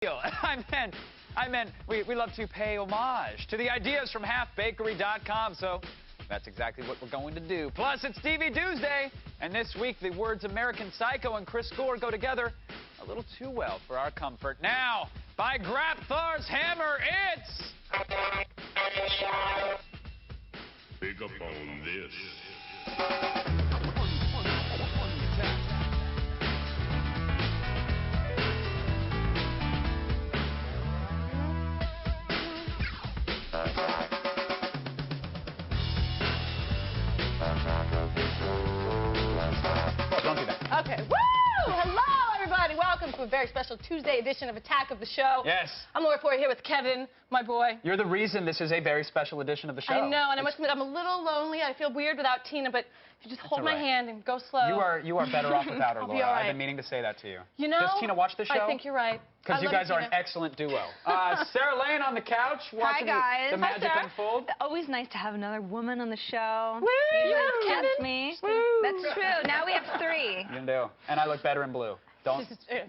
I meant we love to pay homage to the ideas from Halfbakery.com, so that's exactly what we're going to do. Plus, it's TV Tuesday, and this week the words American Psycho and Chris Gore go together a little too well for our comfort. Now, by Grapthar's hammer, it's... Big up on this. Don't do that. Okay. Woo! Hello, everybody. Welcome to a very special Tuesday edition of Attack of the Show. Yes. I'm Laura Ford here with Kevin, my boy. You're the reason this is a very special edition of the show. I know, and I must admit, I'm a little lonely. I feel weird without Tina, but if you just hold my hand and go slow. You are better off without her, I'll be Laura. all right. I've been meaning to say that to you. You know, does Tina watch the show? I think you're right. Because you guys are an excellent duo. Sarah Lane on the couch watching guys. the magic Sarah. unfold. Always nice to have another woman on the show. Woo! Usually Woo! it's Kevin. just me. Woo! That's true. Now we have three. You do. And I look better in blue. Don't. You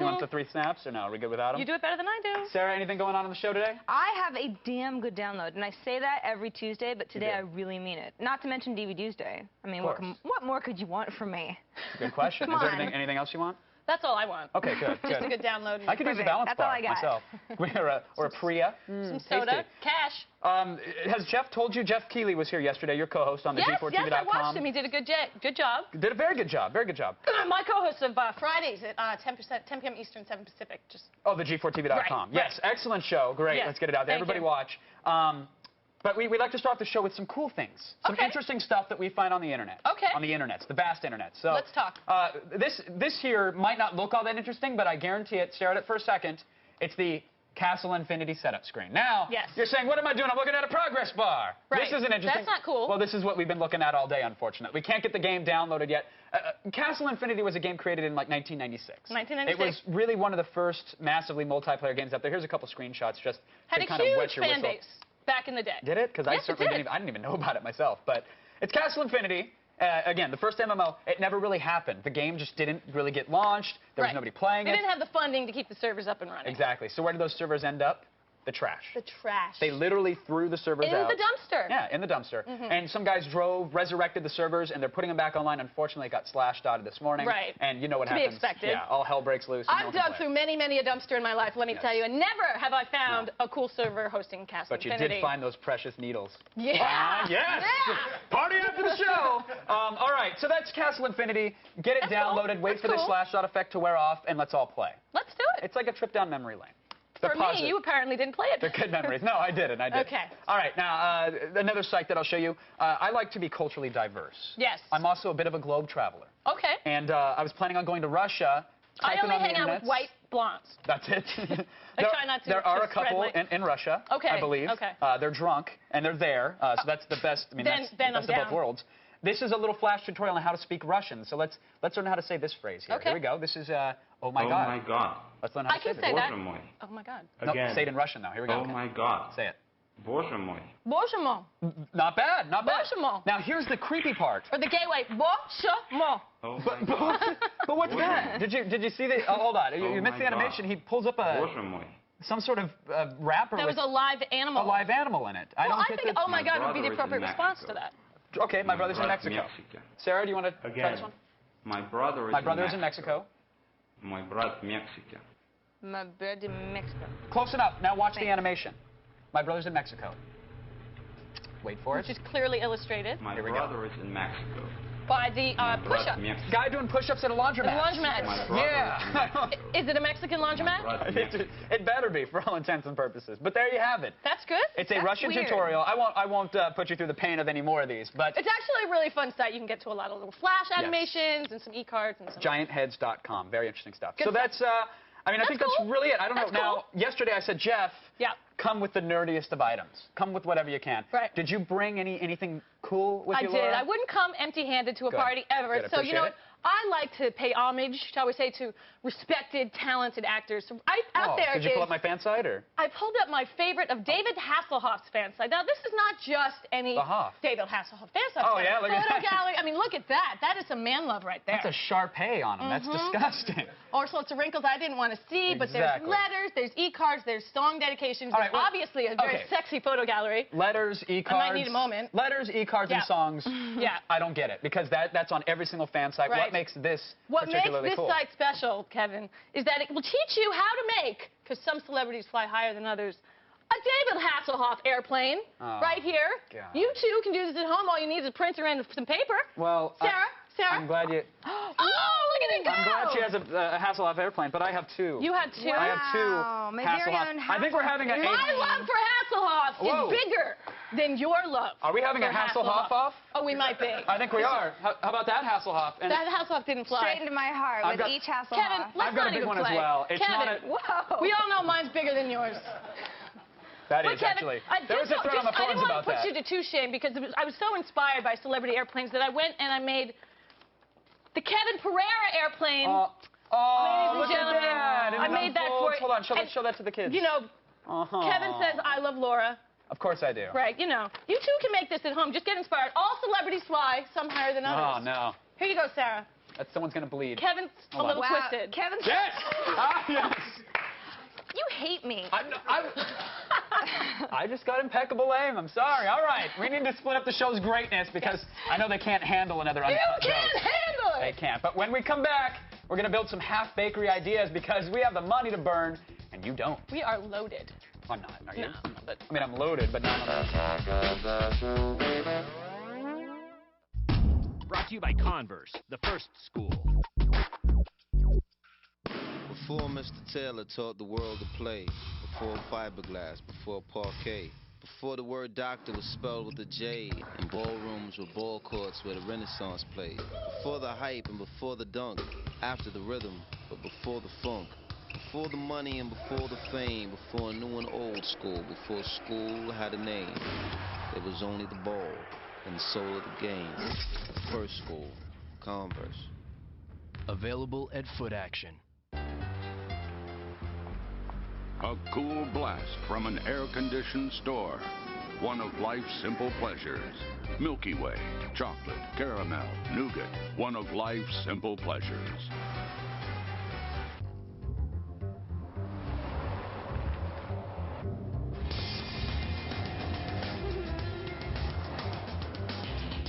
want the 3 snaps or no? Are we good without them? You do it better than I do. Sarah, anything going on the show today? I have a damn good download, and I say that every Tuesday, but today I really mean it. Not to mention DVD Tuesday. I mean, what more could you want from me? Good question. Come Is there on. anything else you want? That's all I want. Okay, good. Just a good download. I could use a Perfect. balance That's bar all I got. myself. or a Priya. Some soda. Cash. Has Jeff told you? Jeff Keighley was here yesterday, your co-host on the G4TV.com. Yes, I watched him. He did a good job. Did a very good job. Very good job. My co-host of Fridays at 10 p.m. Eastern, 7 Pacific. Oh, the G4TV.com. Right, Yes, excellent show. Great. Yes, Let's get it out there. thank Everybody you. watch. But we like to start the show with some cool things. Some interesting stuff that we find on the internet. Okay. On the internet, the vast internet. So Let's talk. This here might not look all that interesting, but I guarantee it. Stare at it for a second. It's the Castle Infinity setup screen. Now, Yes. you're saying, what am I doing? I'm looking at a progress bar. Right. This isn't interesting. That's not cool. Well, this is what we've been looking at all day, unfortunately. We can't get the game downloaded yet. Castle Infinity was a game created in, like, 1996. 1996. It was really one of the first massively multiplayer games out there. Here's a couple screenshots just Had to a kind of wet huge your fan whistle. base back in the day. Did it? Because I Yes, it certainly did. didn't even know about it myself. But it's Castle Infinity. Again, the first MMO, it never really happened. The game just didn't really get launched. There was nobody playing They it. didn't have the funding to keep the servers up and running. Exactly. So where did those servers end up? The trash. The trash. They literally threw the servers in out. the dumpster. Yeah, in the dumpster. And some guys resurrected the servers, and they're putting them back online. Unfortunately, it got slashed out this morning. Right. And you know what To be happens. expected. Yeah, all hell breaks loose. and no I've one can dug play. through many a dumpster in my life, let me tell you, and never have I found a cool server hosting Castle But you Infinity. did find those precious needles. Yeah. Yes! Yeah. Party after the show! All right, so that's Castle Infinity. Get it That's downloaded, cool. wait That's for the cool. slash dot effect to wear off, and let's all play. Let's do it. It's like a trip down memory lane. For me, you apparently didn't play it. They're good memories. No, I didn't. I did. Okay. All right, now, another site that I'll show you. I like to be culturally diverse. Yes. I'm also a bit of a globe traveler. Okay. And I was planning on going to Russia. I typing only on the hang out with internet. white blondes. That's it. I try not to There are a spread couple my- in Russia, Okay, I believe. okay. They're drunk, and they're there, so that's the best. I mean, Then- that's then the I'm best of both down. worlds. This is a little flash tutorial on how to speak Russian. So let's learn how to say this phrase here. Okay. Here we go. This is oh my Oh god. my God. Let's learn how I to can say say this. that. Боже мой. Oh my God. No, Again. say it in Russian now. Here we go. Oh my God. Say it. Боже мой. Bоже мой. Not bad. Not bad. Bоже мой. Now here's the creepy part. Or the gay way. Bоже mой. Oh my God. But what's Bоже that? мой. Did you see the? Oh, hold on. You Oh missed my the animation. God. He pulls up Боже мой. some sort of wrapper That with was a live animal. a live animal in it. Well, don't I get think, the- oh my God, would be the My appropriate brother is in response to Mexico. that. Okay, my brother's in brother Mexico. Mexico. Sarah, do you want to try Again. this one? My brother is My brother is in Mexico. Мой брат в Мексике. My bird in Mexico. Close enough. Now watch the Thanks. animation. My brother's in Mexico. Wait for it. Which is clearly illustrated My Here we go. brother is in Mexico. by the My brother push-up. в Мексике. Guy doing push-ups at a laundromat. The laundromat. My brother Yeah. is in Mexico. Is it a Mexican My laundromat? brother in it, Mexico. it better be for all intents and purposes. But there you have it. That's good. It's a That's Russian weird. tutorial. I won't put you through the pain of any more of these, but It's actually a really fun site. You can get to a lot of little flash animations and some e-cards and some. giantheads.com. Very interesting stuff. Good so stuff. that's I mean, I That's think cool. that's really it. I don't know. That's Now, cool. yesterday I said, Jeff, Yeah. come with the nerdiest of items. Come with whatever you can. Right. Did you bring anything cool with I you, did. Laura? I wouldn't come empty-handed to a Good. party ever. Good. So you know Appreciate what? I like to pay homage, shall we say, to respected, talented actors. So Did you pull up my fan site, or? I pulled up my favorite of David Hasselhoff's fan site. Now, this is not just any David Hasselhoff fan site. Oh, yeah? Look at that. Gallery. I mean, look at that. That is some man love right there. That's a Sharpay on him. That's disgusting. All sorts of wrinkles I didn't want to see, but there's letters, there's e-cards, there's song dedications. There's obviously a very sexy photo gallery. Letters, e-cards. I might need a moment. Letters, e-cards, and songs. Yeah. I don't get it, because that's on every single fan site. Right. What makes this What particularly makes this cool? site special, Kevin, is that it will teach you how to make, because some celebrities fly higher than others, a David Hasselhoff airplane right here. God. You too can do this at home. All you need is a printer and some paper. Well, Sarah? I'm glad you... Oh, look at it go! I'm glad she has a Hasselhoff airplane, but I have two. You have two? I have two Hasselhoff. I think we're having a... My love for Hasselhoff is bigger than your love. Are we having a Hasselhoff off? Oh, we might be. I think we are. How about that Hasselhoff? And that Hasselhoff didn't fly. Straight into my heart with each Hasselhoff. Kevin, let's I've got a big one as well. It's Kevin, not we all know mine's bigger than yours. That is, Kevin, actually. There was a thread on the forums about that. I didn't want to put you to shame because I was so inspired by celebrity airplanes that I went and I made the Kevin Pereira airplane. Look Ladies and gentlemen, at that. I made that for you. Hold on, show that to the kids. You know, Kevin says, I love Laura. Of course I do. Right, you know. You too can make this at home. Just get inspired. All celebrities fly, some higher than others. Oh, no. Here you go, Sarah. Someone's going to bleed. Kevin's a little twisted. Kevin's... Yes! Yes! You hate me. I just got impeccable aim. I'm sorry. All right. We need to split up the show's greatness because I know they can't handle another uncut You can't handle it! They can't. But when we come back, we're going to build some half-bakery ideas because we have the money to burn, and you don't. We are loaded. I'm not. Are you? No. I mean, I'm loaded, but not on Brought to you by Converse, the first school. Before Mr. Taylor taught the world to play, before fiberglass, before parquet, before the word doctor was spelled with a J, and ballrooms were ball courts where the Renaissance played, before the hype and before the dunk, after the rhythm, but before the funk, before the money and before the fame, before new and old school, before school had a name, there was only the ball and the soul of the game. First school, Converse. Available at Foot Action. A cool blast from an air-conditioned store. One of life's simple pleasures. Milky Way, chocolate, caramel, nougat. One of life's simple pleasures.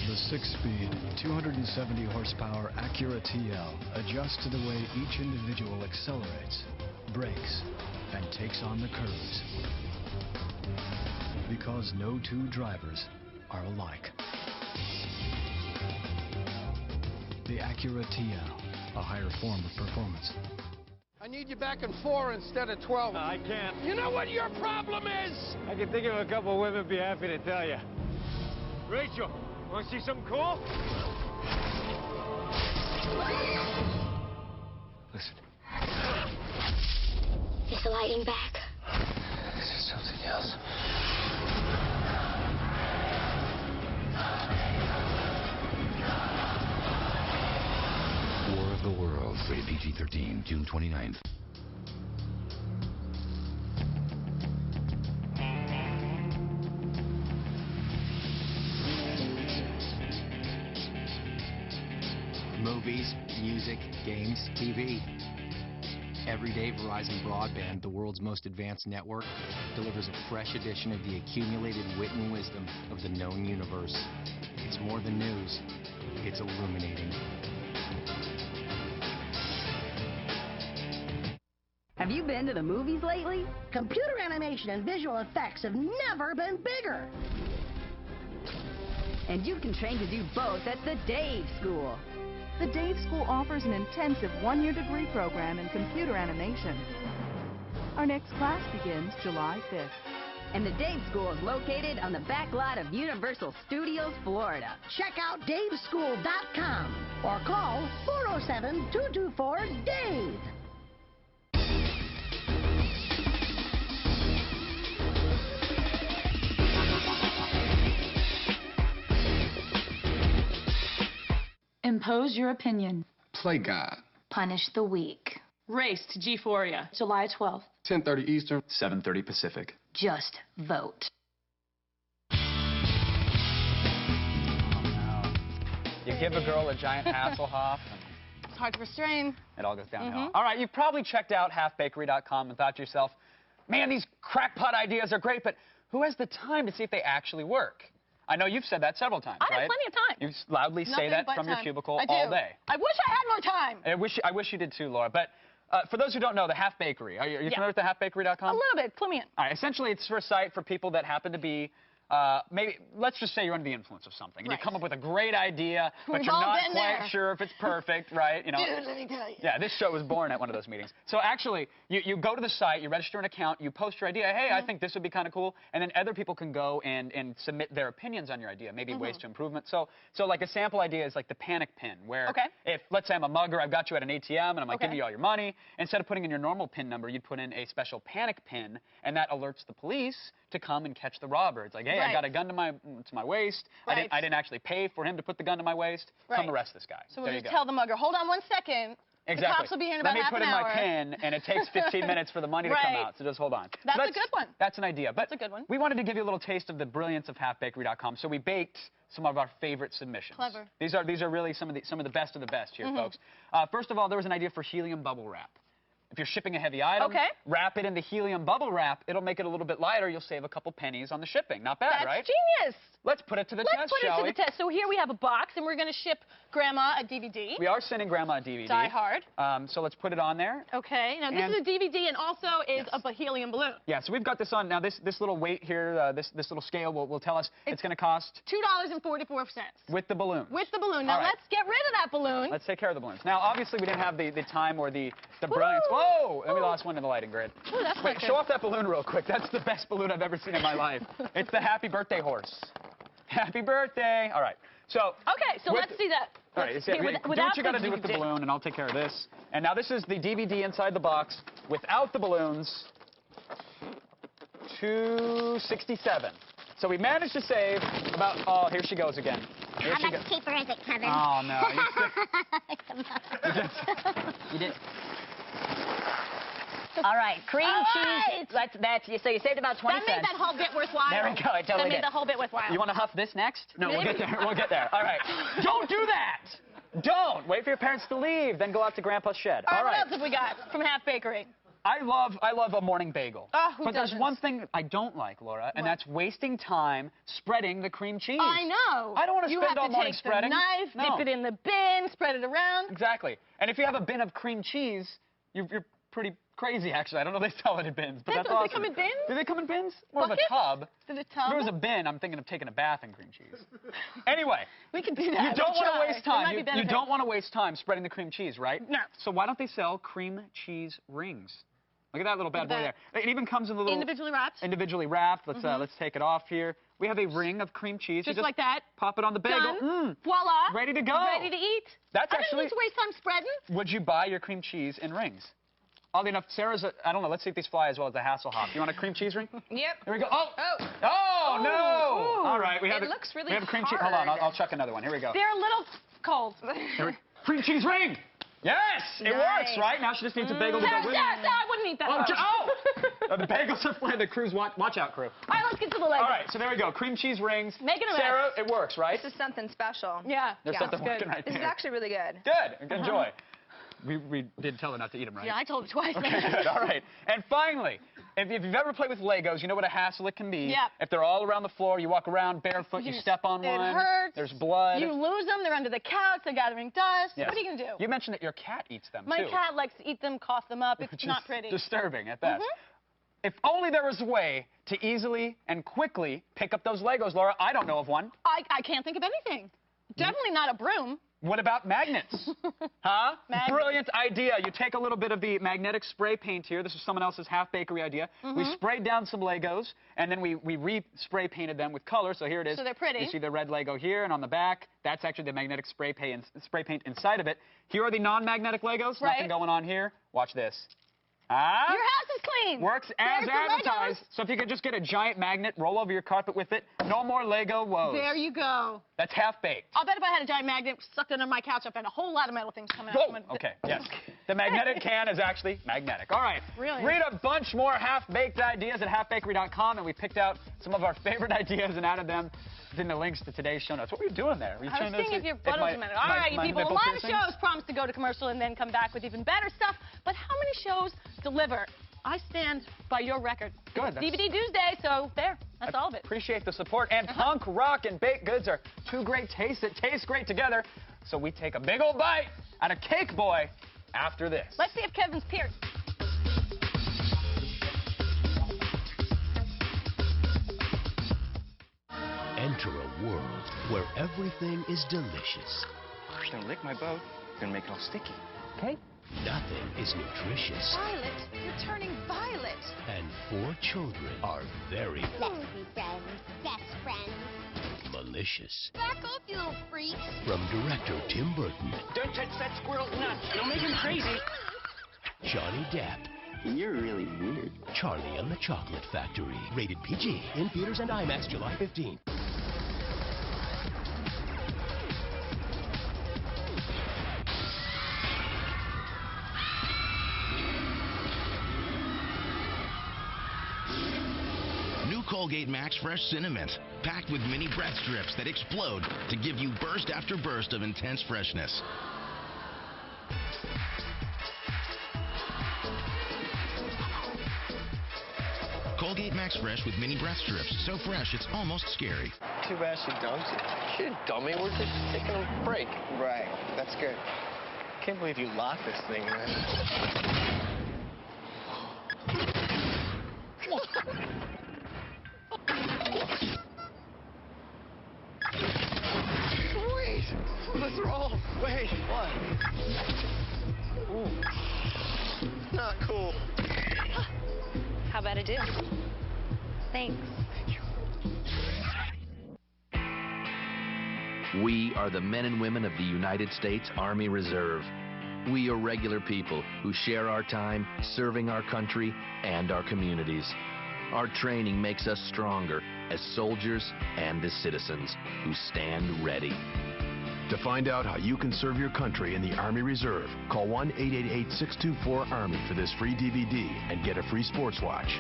The 6-speed, 270 horsepower Acura TL adjusts to the way each individual accelerates, brakes, and takes on the curves. Because no two drivers are alike. The Acura TL, a higher form of performance. I need you back in 4 instead of 12. I can't. You know what your problem is? I can think of a couple of women be happy to tell you. Rachel, want to see something cool? Listen. Is the lighting back? This is something else. War of the Worlds, rated PG-13, June 29th. Movies, music, games, TV. Everyday Verizon Broadband, the world's most advanced network, delivers a fresh edition of the accumulated wit and wisdom of the known universe. It's more than news. It's illuminating. Have you been to the movies lately? Computer animation and visual effects have never been bigger. And you can train to do both at the Dave School. The Dave School offers an intensive one-year degree program in computer animation. Our next class begins July 5th. And the Dave School is located on the back lot of Universal Studios, Florida. Check out daveschool.com or call 407-224-DAVE. Impose your opinion. Play God. Punish the weak. Race to G4ia, July 12th. 10:30 Eastern. 7:30 Pacific. Just vote. You give a girl a giant Hasselhoff, It's hard to restrain. and it all goes downhill. All right, you've probably checked out halfbakery.com and thought to yourself, man, these crackpot ideas are great, but who has the time to see if they actually work? I know you've said that several times, I right? have plenty of time. You loudly say that from your cubicle I do. all day. I wish I had more time. I wish you did too, Laura. But for those who don't know, the Half Bakery, are you familiar with the halfbakery.com? A little bit. Clue me in. All right, essentially, it's for a site for people that happen to be, maybe, let's just say you're under the influence of something, and you come up with a great idea, but you're not quite sure if it's perfect, right? You know, Dude, let me tell you. Yeah, this show was born at one of those meetings. So actually, you go to the site, you register an account, you post your idea, hey, I think this would be kind of cool, and then other people can go and submit their opinions on your idea, maybe ways to improvement. So like a sample idea is like the panic pin, where if, let's say I'm a mugger, I've got you at an ATM, and I'm like, give me all your money, instead of putting in your normal PIN number, you'd put in a special panic pin, and that alerts the police to come and catch the robber. It's like, hey, I got a gun to my waist. I didn't actually pay for him to put the gun to my waist. Come arrest this guy. So we'll just tell the mugger, hold on 1 second. Exactly. The cops will be here in about half an hour. Let me put in my PIN, and it takes 15 minutes for the money to come out, so just hold on. That's a good one. That's an idea. But that's a good one. We wanted to give you a little taste of the brilliance of halfbakery.com, so we baked some of our favorite submissions. Clever. These are really some of the best of the best here, folks. First of all, there was an idea for helium bubble wrap. If you're shipping a heavy item, wrap it in the helium bubble wrap. It'll make it a little bit lighter. You'll save a couple pennies on the shipping. Not bad, right? That's genius. Let's put it to the test, shall we? Let's put it to the test. So here we have a box, and we're going to ship Grandma a DVD. We are sending Grandma a DVD. Die Hard. So let's put it on there. Okay. Now, this is a DVD and also is a helium balloon. Yeah, so we've got this on. Now, this little weight here, this little scale will tell us it's going to cost $2.44. With the balloon. With the balloon. Now, let's get rid of that balloon. Let's take care of the balloons. Now, obviously, we didn't have the time or the brilliance. Whoa! And we lost one in the lighting grid. Ooh, that's Wait, show off that balloon real quick. That's the best balloon I've ever seen in my life. It's the happy birthday horse. Happy birthday. All right. So. Okay, so let's see that. All right. Do what you got to do with the balloon, and I'll take care of this. And now this is the DVD inside the box without the balloons. $2.67. So we managed to save about. Oh, here she goes again. Here How much cheaper is it, Kevin? Oh no. You did. All right, cream cheese. So you saved about 20 cents. That made that whole bit worthwhile. There we go. I totally That made the whole bit worthwhile. You want to huff this next? No, we'll get there. We'll get there. All right. Don't do that. Don't. Wait for your parents to leave, then go out to Grandpa's shed. All right. What else have we got from Half Bakery? I love a morning bagel. Who there's one thing I don't like, Laura, and that's wasting time spreading the cream cheese. I know. I don't want to spend all morning spreading. You have to take the knife, dip it in the bin, spread it around. Exactly. And if you have a bin of cream cheese, you're pretty crazy, actually. I don't know if they sell it in bins, but that's awesome. Do they come in bins? Do they come in bins? More of a tub. Is it a tub? If there was a bin, I'm thinking of taking a bath in cream cheese. Anyway. We can do that. You don't want to waste time. You don't want to waste time spreading the cream cheese, right? No. So why don't they sell cream cheese rings? Look at that little bad boy there. It even comes in a little... Individually wrapped? Individually wrapped. Let's take it off here. We have a ring of cream cheese. Just like that. Pop it on the bagel. Done. Voila. Ready to go. Ready to eat. That's I actually... don't need to waste time spreading. Would you buy your cream cheese in rings? Oddly enough, Sarah's I don't know. Let's see if these fly as well as the Hasselhoff. You want a cream cheese ring? Yep. Here we go. Oh, no. Ooh. All right. We have it looks really We have a cream cheese. hard. Hold on. I'll chuck another one. Here we go. They're a little cold. Cream cheese ring. Yes, it works, right? Now she just needs a bagel to go with it. I wouldn't eat that. The bagels are flying. The crew's watch out, crew. All right, let's get to the Legos. All right, so there we go. Cream cheese rings. Make it a Sarah, it works, right? This is something special. Yeah. There's something working right there. This is actually really good. Good. Enjoy. We did tell her not to eat them, right? Yeah, I told her twice. Okay, good. All right. And finally, if you've ever played with Legos, you know what a hassle it can be. Yeah. If they're all around the floor, you walk around barefoot, you step on one. It hurts. There's blood. You lose them. They're under the couch. They're gathering dust. Yes. What are you going to do? You mentioned that your cat eats them, My too. cat likes to eat them, cough them up. It's not pretty. Disturbing at best. If only there was a way to easily and quickly pick up those Legos, Laura. I don't know of one. I can't think of anything. Definitely not a broom. What about magnets? Huh? Magnets. Brilliant idea. You take a little bit of the magnetic spray paint here. This is someone else's Half Bakery idea. We sprayed down some Legos, and then we re-spray painted them with color. So here it is. So they're pretty. You see the red Lego here, and on the back, that's actually the magnetic spray paint inside of it. Here are the non-magnetic Legos. Right. Nothing going on here. Watch this. Your house is clean. Works as There's the advertised. Legos. So if you could just get a giant magnet, roll over your carpet with it, no more Lego woes. There you go. That's half-baked. I'll bet if I had a giant magnet stuck under my couch, I'd find a whole lot of metal things coming out. Whoa. Okay, yes. The magnetic can is actually magnetic. All right. Really? Read a bunch more half-baked ideas at halfbakery.com, and we picked out some of our favorite ideas and added them in the links to today's show notes. What were you doing there? Were you I was seeing if your butt was a minute. All right, you my people. A nipple lot piercings? of shows promise to go to commercial and then come back with even better stuff. But how many shows deliver? I stand by your record. Good. DVD Tuesday, so there. That's all of it. Appreciate the support. And punk rock and baked goods are two great tastes that taste great together. So we take a big old bite out of Cake Boy after this. Let's see if Kevin's pierced. Enter a world where everything is delicious. First, don't lick my boat. You're gonna make it all sticky. Okay. Nothing is nutritious. Violet, you're turning violet. And 4 children are very Let's be friends, best friends. malicious. Back off, you little freaks. From director Tim Burton, Don't touch that squirrel nuts. It'll make him crazy. Johnny Depp, You're really weird. Charlie and the Chocolate Factory. Rated PG. In theaters and IMAX July 15. New Colgate Max Fresh Cinnamon, packed with mini breath strips that explode to give you burst after burst of intense freshness. Colgate Max Fresh with mini breath strips, so fresh it's almost scary. Too bad she dumped you. You dummy, we're just taking a break. Right, that's good. Can't believe you locked this thing, man. Wait! What's wrong? Wait, what? Ooh. Not cool. How about I do? Thanks. We are the men and women of the United States Army Reserve. We are regular people who share our time serving our country and our communities. Our training makes us stronger as soldiers and as citizens who stand ready. To find out how you can serve your country in the Army Reserve, call 1-888-624-ARMY for this free DVD and get a free sports watch.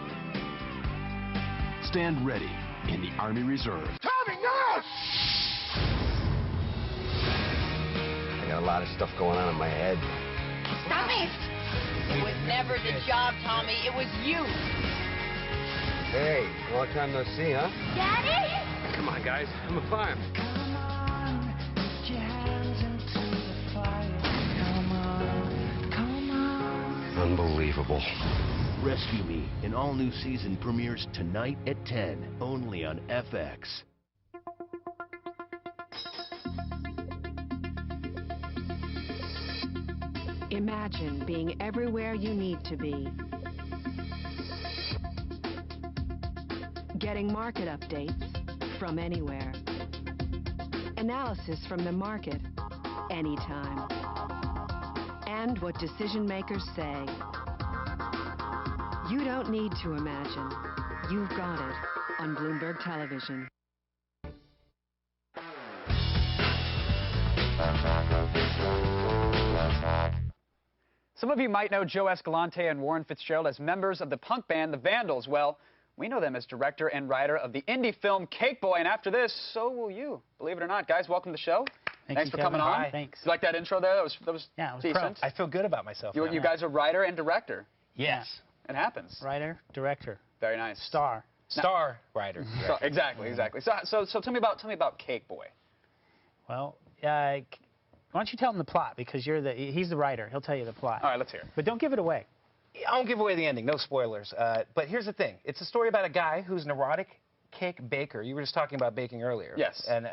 Stand ready in the Army Reserve. Tommy, no! I got a lot of stuff going on in my head. Stop it! It was never the job, Tommy. It was you. Hey, long time no see, huh? Daddy? Come on, guys. I'm a fine. Unbelievable. Rescue Me, an all-new season premieres tonight at 10, only on FX. Imagine being everywhere you need to be. Getting market updates from anywhere. Analysis from the market anytime. And what decision makers say. You don't need to imagine. You've got it on Bloomberg Television. Some of you might know Joe Escalante and Warren Fitzgerald as members of the punk band The Vandals. Well, we know them as director and writer of the indie film Cake Boy, and after this, so will you. Believe it or not, guys, welcome to the show. Thanks for coming on. Hi. Thanks. You like that intro there? That was yeah, it was decent. I feel good about myself. You guys are writer and director. Yes. It happens. Writer, director. Very nice. Star. Star writer. So, exactly. So tell me about Cake Boy. Well, why don't you tell him the plot, because he's the writer. He'll tell you the plot. All right, let's hear it. But don't give it away. I won't give away the ending. No spoilers. But here's the thing. It's a story about a guy who's an neurotic cake baker. You were just talking about baking earlier. Yes. And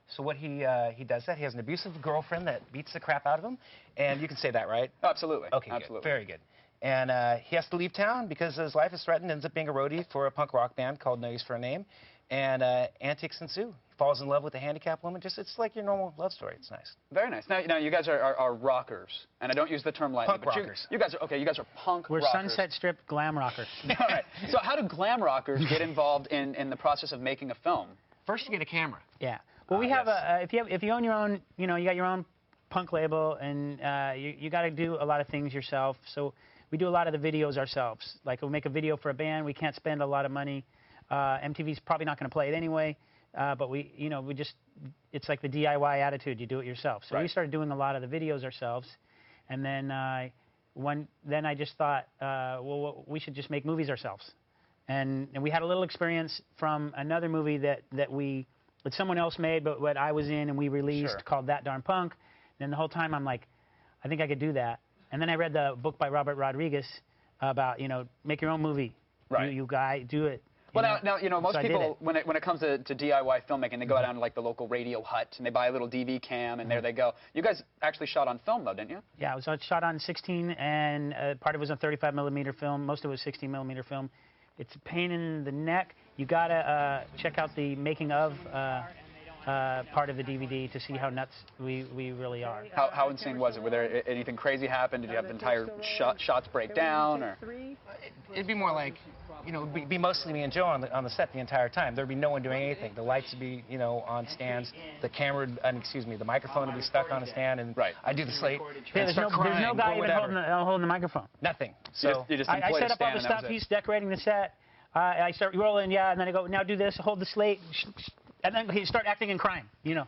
so what he does that. He has an abusive girlfriend that beats the crap out of him. And you can say that, right? Absolutely. Okay, absolutely. Good. Very good. And he has to leave town because his life is threatened. Ends up being a roadie for a punk rock band called No Use for a Name. and antics ensue. He falls in love with a handicapped woman. It's like your normal love story. It's nice. Very nice. Now you guys are rockers, and I don't use the term lightly. Punk but rockers. You guys are okay. You guys are punk We're rockers. Sunset Strip glam rockers. All right. So how do glam rockers get involved in the process of making a film? First, you get a camera. Yeah. Well, we have if you own your own, you got your own punk label, and you got to do a lot of things yourself. So we do a lot of the videos ourselves. Like we'll make a video for a band. We can't spend a lot of money. MTV's probably not going to play it anyway. But it's like the DIY attitude. You do it yourself. So we started doing a lot of the videos ourselves, and then then I just thought, well, we should just make movies ourselves. And we had a little experience from another movie that someone else made, but what I was in and we released called That Darn Punk. And the whole time I'm like, I think I could do that. And then I read the book by Robert Rodriguez about, make your own movie. Right. You guy, do it. Well, now most people, when it comes to DIY filmmaking, they go down to like the local radio hut and they buy a little DV cam and there they go. You guys actually shot on film though, didn't you? Yeah, it was shot on 16 and part of it was on 35mm film. Most of it was 16mm film. It's a pain in the neck. You gotta check out the making of part of the DVD to see how nuts we really are. How insane was it? Were there anything crazy happen? Did you have the entire shots break down? Or? It'd be more like, it'd be mostly me and Joe on the set the entire time. There'd be no one doing anything. The lights would be, on stands. The camera, the microphone would be stuck on a stand, and I'd do the slate. Yeah, there's no guy even holding the microphone. Nothing. So you just I set up all the stuff. He's decorating the set. I start rolling, and then I go, now do this, hold the slate. And then he start acting and crying, There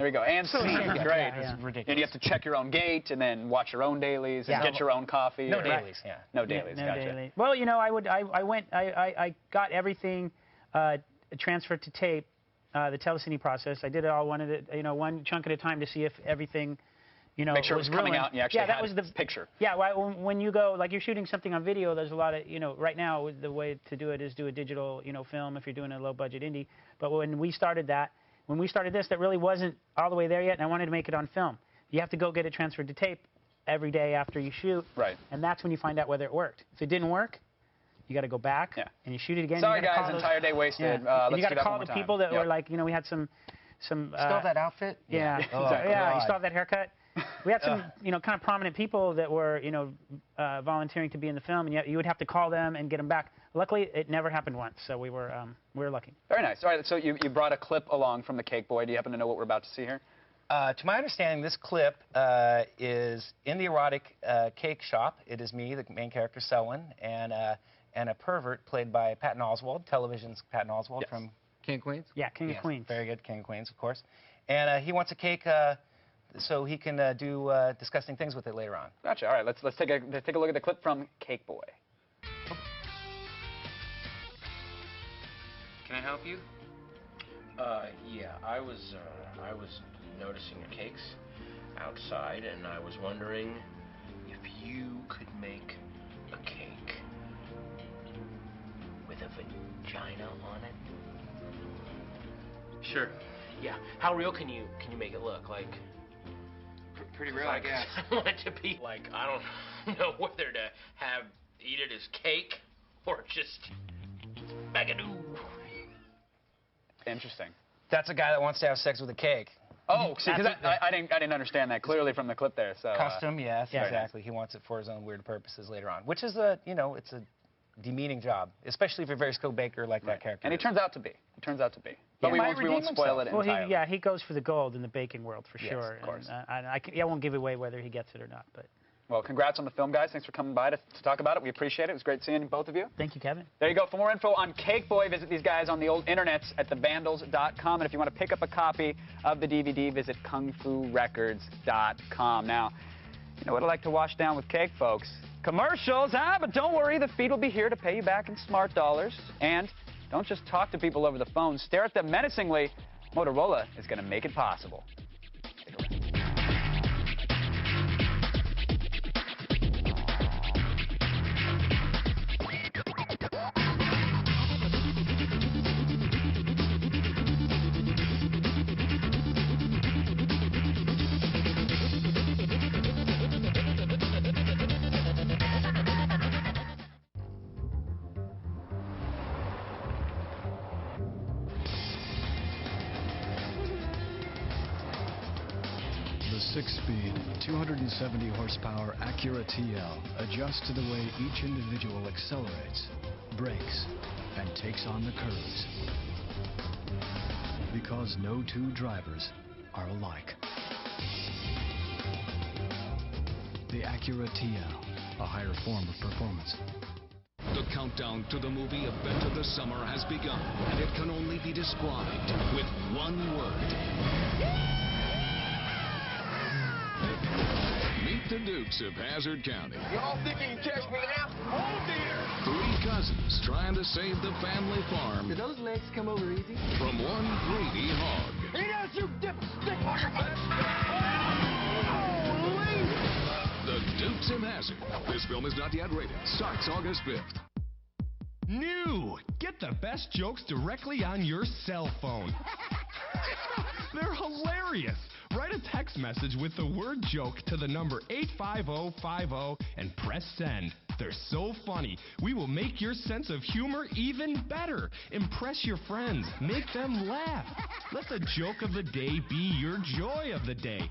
we go. And scene. Great. It's ridiculous. And you have to check your own gate and then watch your own dailies and get your own coffee. No dailies. No dailies. No gotcha. dailies. Well, I got everything transferred to tape, the telecine process. I did it all one chunk at a time to see if everything, make sure it was coming ruined. out and you actually had the picture. Yeah, when you go, like you're shooting something on video, there's a lot of, right now the way to do it is do a digital, film if you're doing a low budget indie. But when we started this, that really wasn't all the way there yet, and I wanted to make it on film. You have to go get it transferred to tape every day after you shoot. Right. And that's when you find out whether it worked. If it didn't work, you got to go back and you shoot it again. Sorry guys, entire day wasted. Yeah. You got to call the people that were like, we had some. Still have that outfit? Yeah. Oh, yeah. You still have that haircut. We had some, kind of prominent people that were, volunteering to be in the film, and you would have to call them and get them back. Luckily, it never happened once, so we were lucky. Very nice. All right, so you brought a clip along from the Cake Boy. Do you happen to know what we're about to see here? To my understanding, this clip is in the erotic cake shop. It is me, the main character, Selwyn, and a pervert played by Patton Oswalt, television's Patton Oswalt from King of Queens. Yeah, King of Queens. Very good, King of Queens, of course. And he wants a cake so he can do disgusting things with it later on. Gotcha. All right, let's take a look at the clip from Cake Boy. Can I help you? Yeah, I was noticing your cakes outside, and I was wondering if you could make a cake with a vagina on it. Sure. Yeah. How real can you make it look? Like. Pretty real, I guess. I want it to be like, I don't know whether to eat it as cake or just bagadoo. Interesting. That's a guy that wants to have sex with a cake. Oh, see, because I didn't understand that clearly from the clip there. So custom, yes, exactly. He wants it for his own weird purposes later on, which is it's a demeaning job, especially if you're a very skilled baker like that character. And he turns out to be. But we won't spoil it entirely. Well, he goes for the gold in the baking world for sure. Of course. And I won't give away whether he gets it or not, but. Well, congrats on the film, guys. Thanks for coming by to talk about it. We appreciate it. It was great seeing both of you. Thank you, Kevin. There you go. For more info on Cake Boy, visit these guys on the old internets at thevandals.com. And if you want to pick up a copy of the DVD, visit kungfurecords.com. Now, you know what I like to wash down with cake, folks? Commercials, but don't worry. The feed will be here to pay you back in smart dollars. And don't just talk to people over the phone. Stare at them menacingly. Motorola is going to make it possible. 6-speed, 270 horsepower Acura TL adjusts to the way each individual accelerates, brakes, and takes on the curves. Because no two drivers are alike. The Acura TL, a higher form of performance. The countdown to the movie A Banter this summer has begun, and it can only be described with one word. Meet the Dukes of Hazard County. You all think you can catch me now? Oh, dear! Three cousins trying to save the family farm. Did those legs come over easy? From one greedy hog. He does, you dip stick on your butt! The Dukes of Hazard. This film is not yet rated. Starts August 5th. New! Get the best jokes directly on your cell phone. They're hilarious. Write a text message with the word joke to the number 85050 and press send. They're so funny. We will make your sense of humor even better. Impress your friends. Make them laugh. Let the joke of the day be your joy of the day.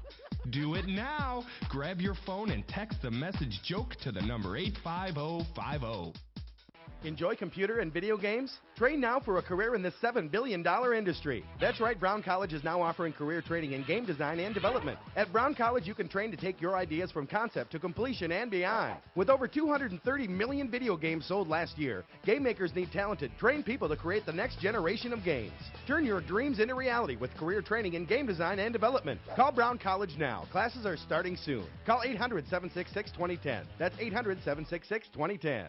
Do it now. Grab your phone and text the message joke to the number 85050. Enjoy computer and video games? Train now for a career in this $7 billion industry. That's right, Brown College is now offering career training in game design and development. At Brown College, you can train to take your ideas from concept to completion and beyond. With over 230 million video games sold last year, game makers need talented, trained people to create the next generation of games. Turn your dreams into reality with career training in game design and development. Call Brown College now. Classes are starting soon. Call 800-766-2010. That's 800-766-2010.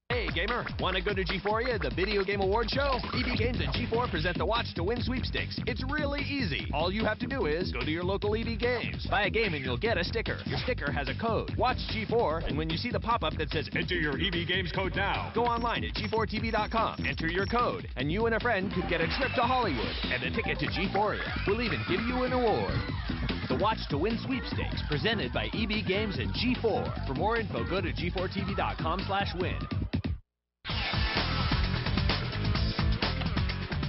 Hey gamer, want to go to G4 the Video Game Award Show? EB Games and G4 present the Watch to Win sweepstakes. It's really easy. All you have to do is go to your local EB Games, buy a game and you'll get a sticker. Your sticker has a code. Watch G4, and when you see the pop-up that says enter your EB Games code now, go online at g4tv.com, enter your code, and you and a friend could get a trip to Hollywood and a ticket to G4. We'll even give you an award. The Watch to Win sweepstakes, presented by EB Games and G4. For more info, go to g4tv.com/win.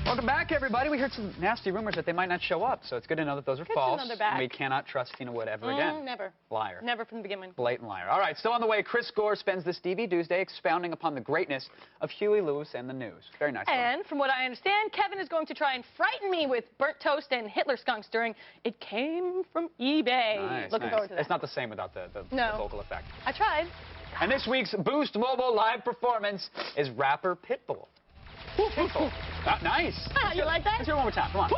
Welcome back, everybody. We heard some nasty rumors that they might not show up, so it's good to know that those are false. And we cannot trust Tina Wood ever again. Never. Liar. Never from the beginning. Blatant liar. All right, still on the way, Chris Gore spends this DV Tuesday expounding upon the greatness of Huey Lewis and the news. Very nice. And from what I understand, Kevin is going to try and frighten me with burnt toast and Hitler skunks during It Came From eBay. Nice, Looking forward to that. It's not the same without the vocal effect. I tried. And this week's Boost Mobile live performance is rapper Pitbull. Nice. You like that? Let's hear it one more time. Come on.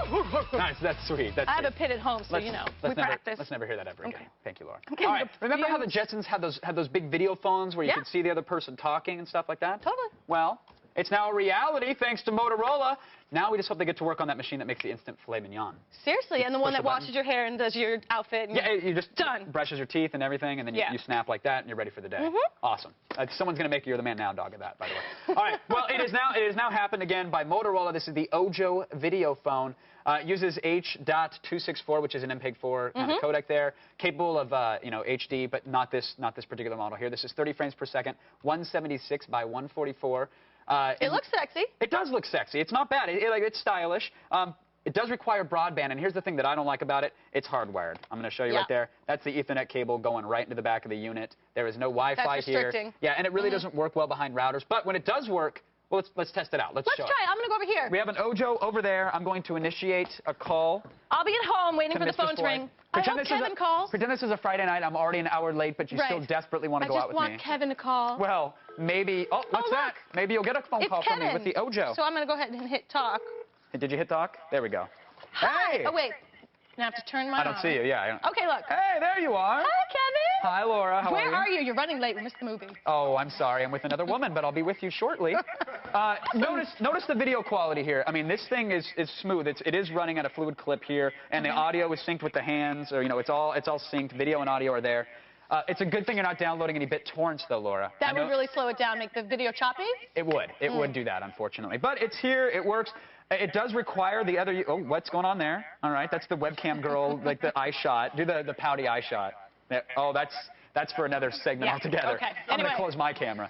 Nice. That's sweet. That's I have a pit at home, so you know. We practice. Let's never hear that ever again. Thank you, Laura. Okay. All right. Remember how the Jetsons had those big video phones where you could see the other person talking and stuff like that? Totally. Well, it's now a reality thanks to Motorola. Now we just hope they get to work on that machine that makes the instant filet mignon. Seriously, and the one that washes your hair and does your outfit. And yeah, you just done. Brushes your teeth and everything, and then you snap like that, and you're ready for the day. Awesome. Someone's going to make You're the Man Now dog of that, by the way. All right. Well, it is now happened again by Motorola. This is the Ojo video phone. Uses H.264, which is an MPEG-4 kind of codec there, capable of HD, but not this particular model here. This is 30 frames per second, 176 by 144. It looks sexy. It does look sexy. It's not bad. It's stylish. It does require broadband, and here's the thing that I don't like about it. It's hardwired. I'm going to show you right there. That's the Ethernet cable going right into the back of the unit. There is no Wi-Fi here. Yeah, and it really doesn't work well behind routers. But when it does work, well, let's test it out. Let's show try it. I'm going to go over here. We have an Ojo over there. I'm going to initiate a call. I'll be at home waiting for the phone to ring. I hope Kevin calls. Pretend this is a Friday night. I'm already an hour late, but you still desperately want to go out with me. I just want Kevin to call. Well, maybe. Oh, what's that? Maybe you'll get a phone call from me with the Ojo. So I'm going to go ahead and hit talk. Did you hit talk? There we go. Hi. Hey. Oh, wait. Now I have to turn my I don't see you, yeah. Okay, look. Hey, there you are. Hi, Kevin. Hi, Laura. How Where are you? You're running late. We missed the movie. Oh, I'm sorry. I'm with another woman, but I'll be with you shortly. Notice the video quality here. I mean, this thing is smooth. It is running at a fluid clip here, and the audio is synced with the hands, or it's all synced. Video and audio are there. It's a good thing you're not downloading any BitTorrents, though, Laura. That would really slow it down, make the video choppy? It would. It would do that, unfortunately. But it's here. It works. It does require the other... Oh, what's going on there? All right, that's the webcam girl, like the eye shot. Do the pouty eye shot. There. Oh, that's for another segment altogether. Okay. I'm going to close my camera.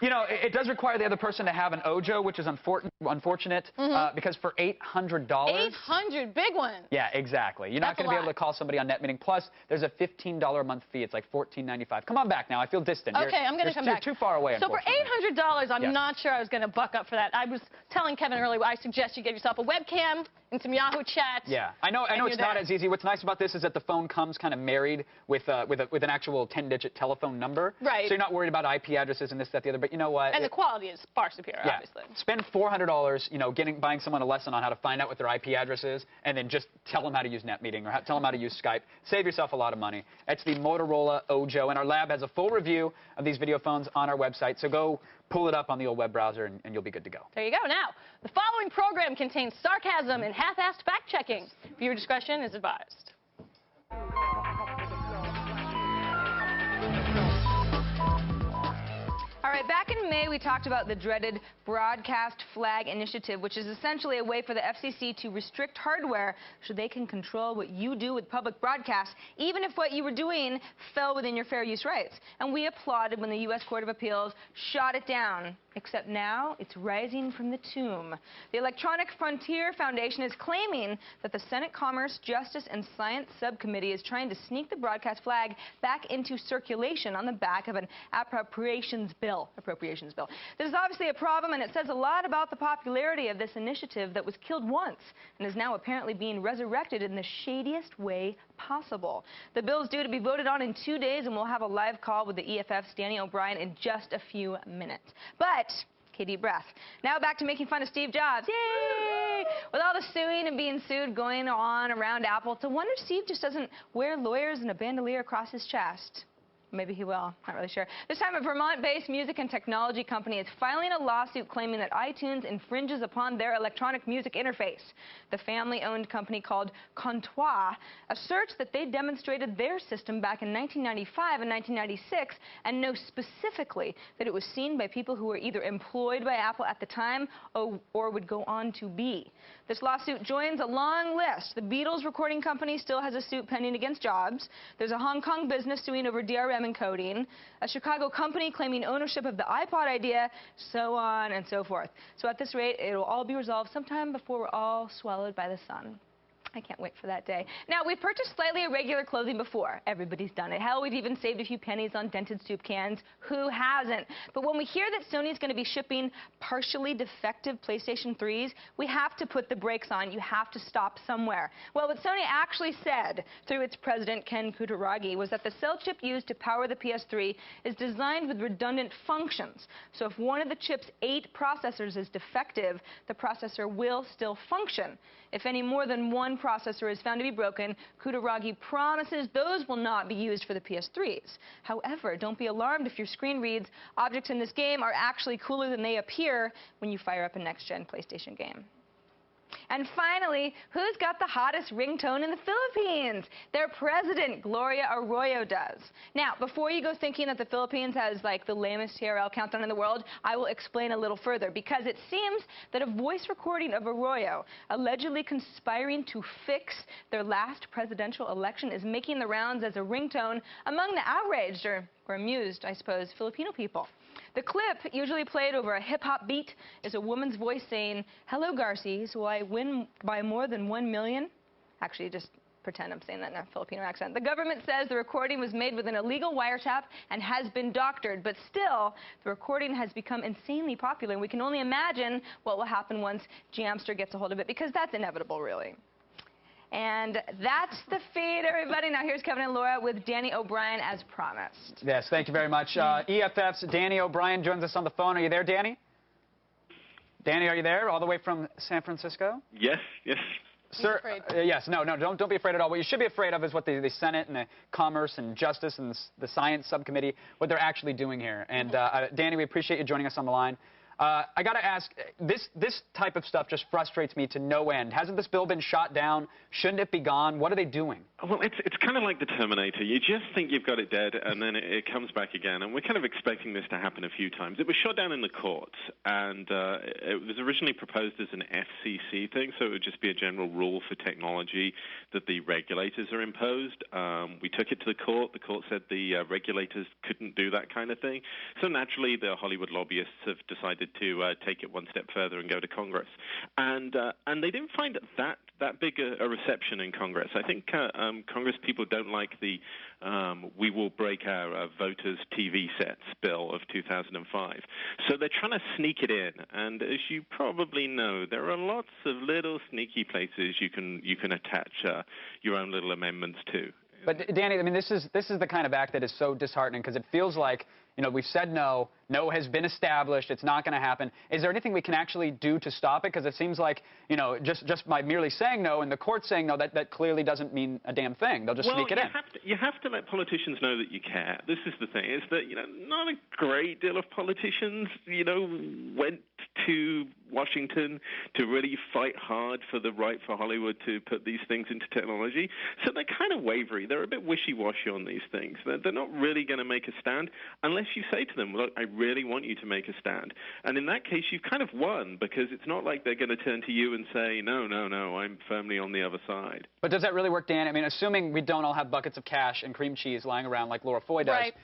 You know, it does require the other person to have an Ojo, which is unfortunate because for $800. $800, big one. Yeah, exactly. You're not going to be able to call somebody on net meeting. Plus, there's a $15 a month fee. It's like $14.95. Come on back now. I feel distant. Okay, I'm going to come back. You're too far away, So for $800, I'm not sure I was going to buck up for that. I was telling Kevin earlier, I suggest you get yourself a webcam and some Yahoo chat. Yeah, I know it's not as easy. What's nice about this is that the phone comes kind of married with an actual 10-digit telephone number. Right. So you're not worried about IP addresses and this, that, the other. But you know what? And the quality is far superior, obviously. Spend $400, you know, buying someone a lesson on how to find out what their IP address is, and then just tell them how to use NetMeeting or tell them how to use Skype. Save yourself a lot of money. It's the Motorola Ojo, and our lab has a full review of these video phones on our website. So go pull it up on the old web browser, and you'll be good to go. There you go. Now, the following program contains sarcasm and half-assed fact-checking. Viewer discretion is advised. All right, back in May, we talked about the dreaded Broadcast Flag Initiative, which is essentially a way for the FCC to restrict hardware so they can control what you do with public broadcasts, even if what you were doing fell within your fair use rights. And we applauded when the U.S. Court of Appeals shot it down. Except now, it's rising from the tomb. The Electronic Frontier Foundation is claiming that the Senate Commerce, Justice, and Science Subcommittee is trying to sneak the broadcast flag back into circulation on the back of an appropriations bill. This is obviously a problem, and it says a lot about the popularity of this initiative that was killed once and is now apparently being resurrected in the shadiest way possible. The bill is due to be voted on in 2 days, and we'll have a live call with the EFF's Danny O'Brien in just a few minutes. But okay, deep breath. Now back to making fun of Steve Jobs. Yay! With all the suing and being sued going on around Apple, it's a wonder Steve just doesn't wear lawyers and a bandolier across his chest. Maybe he will. Not really sure. This time, a Vermont-based music and technology company is filing a lawsuit claiming that iTunes infringes upon their electronic music interface. The family-owned company called Comptoir asserts that they demonstrated their system back in 1995 and 1996 and know specifically that it was seen by people who were either employed by Apple at the time or would go on to be. This lawsuit joins a long list. The Beatles recording company still has a suit pending against Jobs. There's a Hong Kong business suing over DRM encoding, a Chicago company claiming ownership of the iPod idea, so on and so forth. So at this rate, it'll all be resolved sometime before we're all swallowed by the sun. I can't wait for that day. Now, we've purchased slightly irregular clothing before. Everybody's done it. Hell, we've even saved a few pennies on dented soup cans. Who hasn't? But when we hear that Sony's going to be shipping partially defective PlayStation 3s, we have to put the brakes on. You have to stop somewhere. Well, what Sony actually said through its president, Ken Kutaragi, was that the cell chip used to power the PS3 is designed with redundant functions. So if one of the chip's 8 processors is defective, the processor will still function. If any more than one processor is found to be broken, Kutaragi promises those will not be used for the PS3s. However, don't be alarmed if your screen reads, objects in this game are actually cooler than they appear when you fire up a next-gen PlayStation game. And finally, who's got the hottest ringtone in the Philippines? Their president, Gloria Arroyo, does. Now, before you go thinking that the Philippines has, like, the lamest TRL countdown in the world, I will explain a little further, because it seems that a voice recording of Arroyo allegedly conspiring to fix their last presidential election is making the rounds as a ringtone among the outraged, or amused, I suppose, Filipino people. The clip, usually played over a hip-hop beat, is a woman's voice saying, "Hello, Garcies, will I win by more than 1 million?" Actually, just pretend I'm saying that in a Filipino accent. The government says the recording was made with an illegal wiretap and has been doctored, but still, the recording has become insanely popular, and we can only imagine what will happen once Jamster gets a hold of it, because that's inevitable, really. And that's the feed, everybody. Now here's Kevin and Laura with Danny O'Brien as promised. Yes, thank you very much. EFF's Danny O'Brien joins us on the phone. Are you there, Danny? Danny, are you there? All the way from San Francisco? Yes, yes. Sir, yes, no, don't be afraid at all. What you should be afraid of is what the Senate and the Commerce and Justice and the Science Subcommittee, what they're actually doing here. And Danny, we appreciate you joining us on the line. I got to ask, this type of stuff just frustrates me to no end. Hasn't this bill been shot down? Shouldn't it be gone? What are they doing? Well, it's kind of like the Terminator. You just think you've got it dead, and then it comes back again. And we're kind of expecting this to happen a few times. It was shot down in the courts, and it was originally proposed as an FCC thing, so it would just be a general rule for technology that the regulators are imposed. We took it to the court. The court said the regulators couldn't do that kind of thing. So naturally, the Hollywood lobbyists have decided to take it one step further and go to Congress. And they didn't find that big a reception in Congress. I think Congress people don't like the we will break our voters' TV sets bill of 2005. So they're trying to sneak it in. And as you probably know, there are lots of little sneaky places you can attach your own little amendments to. But Danny, I mean, this is the kind of act that is so disheartening because it feels like, you know, we've said no. No has been established. It's not going to happen. Is there anything we can actually do to stop it? Because it seems like, you know, just by merely saying no and the court saying no, that clearly doesn't mean a damn thing. They'll just sneak it in. You have to let politicians know that you care. This is the thing, is that, you know, not a great deal of politicians, you know, went to Washington to really fight hard for the right for Hollywood to put these things into technology. So they're kind of wavery. They're a bit wishy-washy on these things. They're not really going to make a stand unless you say to them, look, I really want you to make a stand. And in that case, you've kind of won, because it's not like they're going to turn to you and say, no, no, no, I'm firmly on the other side. But does that really work, Dan? I mean, assuming we don't all have buckets of cash and cream cheese lying around like Laura Foy does, right.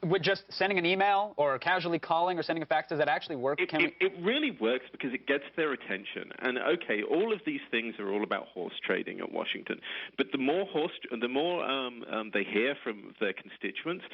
Would just sending an email or casually calling or sending a fax, does that actually work? It really works because it gets their attention. And, okay, all of these things are all about horse trading at Washington. But the more they hear from their constituents,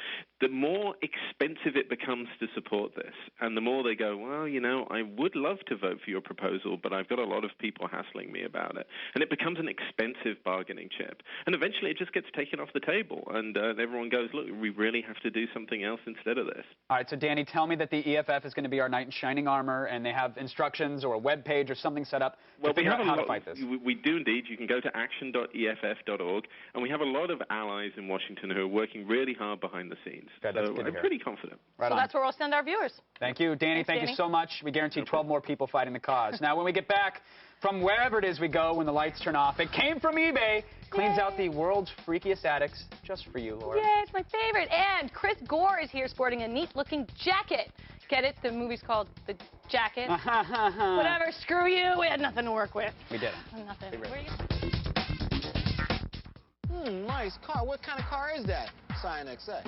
the more expensive it becomes to support this. And the more they go, well, you know, I would love to vote for your proposal, but I've got a lot of people hassling me about it. And it becomes an expensive bargaining chip. And eventually it just gets taken off the table. And everyone goes, look, we really have to do something else instead of this. All right, so Danny, tell me that the EFF is going to be our knight in shining armor, and they have instructions or a web page or something set up to figure out how to fight this. We do indeed. You can go to action.eff.org, and we have a lot of allies in Washington who are working really hard behind the scenes. Okay, so I'm pretty confident. Right so on. that's where we'll send our viewers. Thank you, Danny. Thank you so much. We guarantee 12 more people fighting the cause. Now, when we get back from wherever it is we go when the lights turn off, it came from eBay. Cleans out the world's freakiest attics just for you, Laura. Yay, it's my favorite. And Chris Gore is here sporting a neat-looking jacket. Get it? The movie's called The Jacket. Whatever, screw you. We had nothing to work with. We did. Nothing. Nice car. What kind of car is that? Scion XA.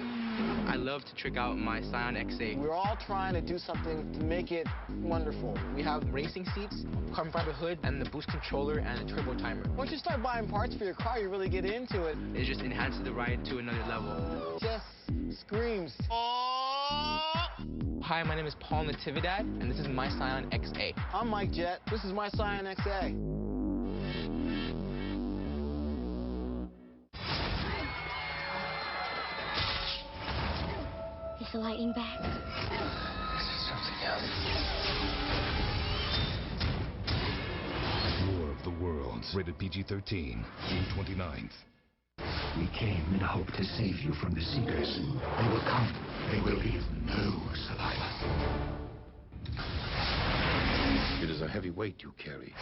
I love to trick out my Scion XA. We're all trying to do something to make it wonderful. We have racing seats, carbon fiber hood, and the boost controller and the turbo timer. Once you start buying parts for your car, you really get into it. It just enhances the ride to another level. Just screams. Hi, my name is Paul Natividad, and this is my Scion XA. I'm Mike Jett. This is my Scion XA. Is the lighting back? This is something else. War of the Worlds. Rated PG-13. June 29th. We came in hope to save you from the Seekers. They will come. They will leave no survivors. It is a heavy weight you carry.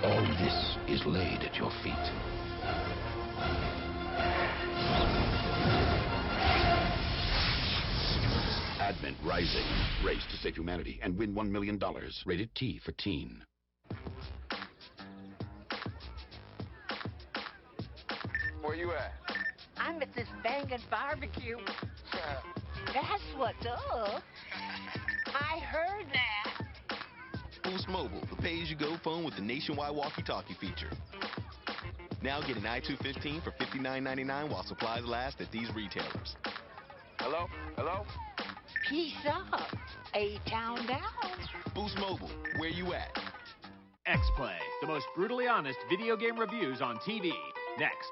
All this is laid at your feet. Advent Rising. Race to save humanity and win $1 million. Rated T for teen. Where you at? I'm at this bangin' barbecue. That's what's up. I heard that. Boost Mobile, the pay-as-you-go phone with the nationwide walkie-talkie feature. Now get an i215 for $59.99 while supplies last at these retailers. Hello? Hello? Peace up. A-town down. Boost Mobile, where you at? X-Play, the most brutally honest video game reviews on TV. Next.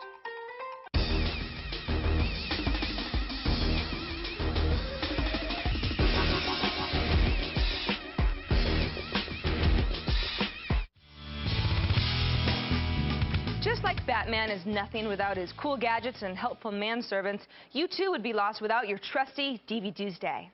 Just just like Batman is nothing without his cool gadgets and helpful manservants, you too would be lost without your trusty DV Tuesday.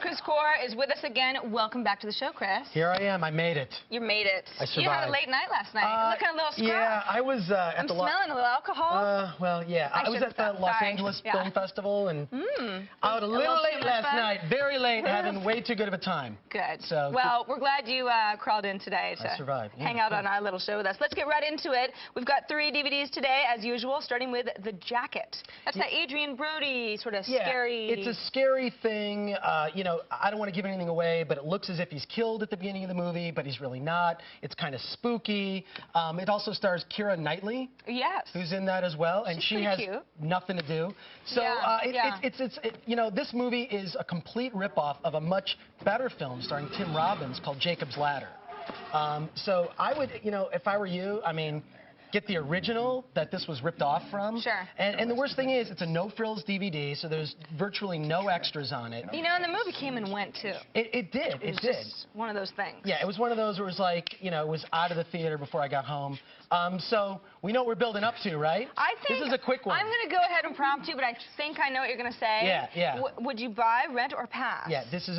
Chris Core is with us again. Welcome back to the show, Chris. Here I am. I made it. You made it. I survived. You had a late night last night. You're looking a little scrubbed. Yeah, I was at I'm the... smelling a little alcohol. Well, yeah. I was at the Los Angeles Film Festival, and out a little late last night. Very late, having way too good of a time. Good. So, well, we're glad you crawled in today to hang out on our little show with us. Let's get right into it. We've got 3 DVDs today, as usual, starting with The Jacket. That's that Adrian Brody sort of scary... It's a scary thing. You know, I don't want to give anything away, but it looks as if he's killed at the beginning of the movie, but he's really not. It's kind of spooky. It also stars Keira Knightley, who's in that as well, and she has nothing to do. So you know, this movie is a complete ripoff of a much better film starring Tim Robbins called Jacob's Ladder. So I would, you know, if I were you, I mean, get the original that this was ripped off from. Sure. And the worst thing is, it's a no-frills DVD, so there's virtually no extras on it. You know, and the movie came and went, too. It did. It did. Just one of those things. Yeah, it was one of those where it was like, you know, it was out of the theater before I got home. So we know what we're building up to, right? I think this is a quick one. I'm going to go ahead and prompt you, but I think I know what you're going to say. Yeah. Would you buy, rent, or pass? Yeah, this is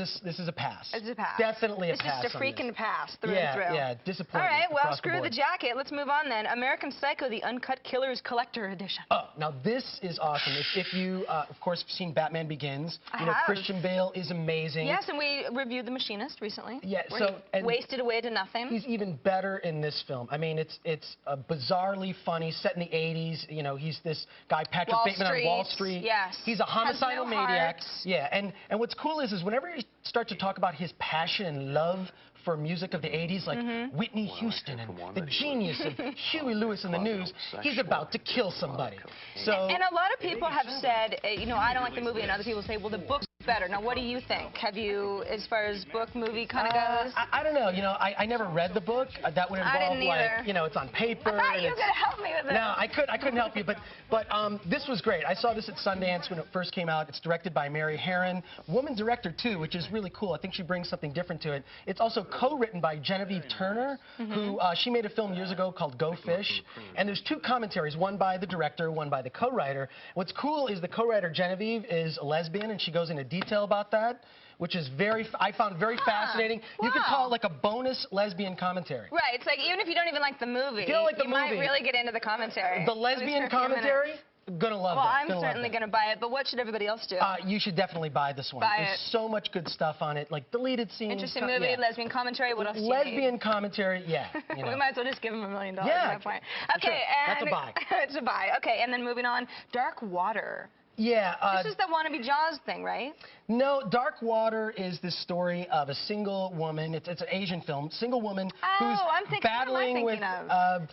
a pass. It's a pass. Definitely a pass. It's just a freaking pass through and through. Yeah, disappointing. All right, well, screw the jacket. Let's move on then. American Psycho, the Uncut Killers Collector Edition. Oh, now this is awesome. If you, of course, have seen Batman Begins, you know Christian Bale is amazing. Yes, and we reviewed The Machinist recently. Yeah, he wasted away to nothing. He's even better in this film. I mean, it's bizarrely funny, set in the 80s. You know, he's this guy Patrick Bateman on Wall Street. Yes. He's a homicidal maniac. Heart. Yeah, and what's cool is whenever you start to talk about his passion and love for music of the 80s, like Whitney Houston and the genius of Huey Lewis and the News, he's about to kill somebody. So, and a lot of people have said, you know, I don't like the movie, and other people say, well, the book's better. Now, what do you think? Have you, as far as book movie kind of goes? I don't know. You know, I never read the book. That would involve, like, you know, it's on paper. I thought you were going to help me with it. No, I couldn't help you, but this was great. I saw this at Sundance when it first came out. It's directed by Mary Herron, woman director too, which is really cool. I think she brings something different to it. It's also co-written by Genevieve Turner, who she made a film years ago called Go Fish, and there's 2 commentaries, one by the director, one by the co-writer. What's cool is the co-writer Genevieve is a lesbian, and she goes into detail about that, which is I found very fascinating. Wow. You could call it like a bonus lesbian commentary. Right, it's like even if you don't even like the movie, you might really get into the commentary. The lesbian commentary, gonna love well, that. I'm certainly gonna buy it, but what should everybody else do? You should definitely buy this one. There's so much good stuff on it, like deleted scenes. Interesting movie, lesbian commentary, what else do you Lesbian commentary, yeah. You know. We might as well just give him $1 million at that point. Okay, sure. and that's a buy. It's a buy. Okay, and then moving on, Dark Water. Yeah. This is the wannabe Jaws thing, right? No, Dark Water is the story of a single woman. It's an Asian film. Single woman who's battling with...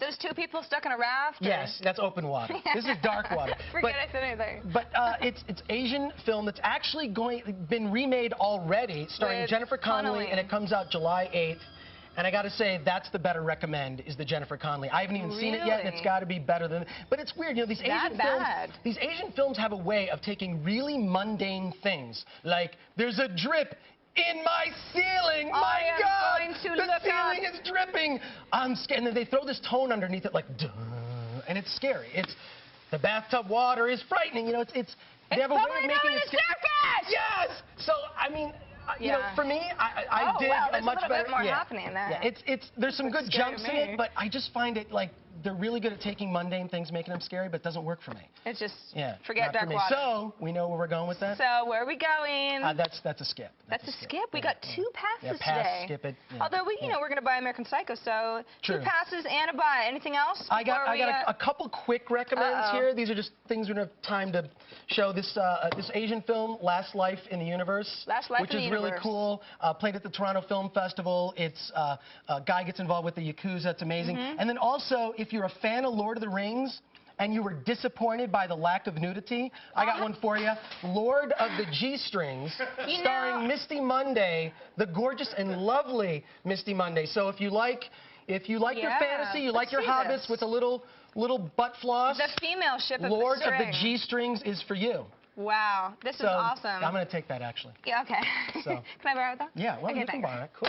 Those 2 people stuck in a raft? Yes, that's open water. This is Dark Water. Forget I said anything. But it's Asian film that's actually been remade already, starring Jennifer Connelly, and it comes out July 8th. And I got to say, that's the better recommend, is the Jennifer Connelly. I haven't even seen it yet, and it's got to be better than... But it's weird, you know, these Asian films have a way of taking really mundane things, like, there's a drip in my ceiling. My God, the ceiling is dripping. I'm scared. And then they throw this tone underneath it, like, duh, and it's scary. It's the bathtub water is frightening. You know, it's they have a way of making it scary. Yes. So I mean. You know, for me, I dig a much better. Bit more happening there. Yeah, there's some good jumps in it, but I just find it like they're really good at taking mundane things, making them scary, but it doesn't work for me. It's just forget Dark Water. So we know where we're going with that. So where are we going? That's a skip. That's a skip. We got 2 passes pass, today. Skip it. Yeah. Although you know, we're going to buy American Psycho, so 2 passes and a buy. Anything else? I got a couple quick recommends here. These are just things we don't have time to show. This Asian film, Last Life in the Universe, which is really cool. Played at the Toronto Film Festival. It's a guy gets involved with the Yakuza. It's amazing. And then also, if you're a fan of Lord of the Rings and you were disappointed by the lack of nudity, I got one for you. Lord of the G-Strings, starring Misty Monday, the gorgeous and lovely Misty Monday. So if you like your fantasy, you like your hobbits with a little butt floss, the female ship of Lord the of the G-Strings is for you. Wow, this is awesome. I'm going to take that, actually. Yeah, okay. So. Can I borrow that? Yeah, well, okay, you can borrow it. Cool.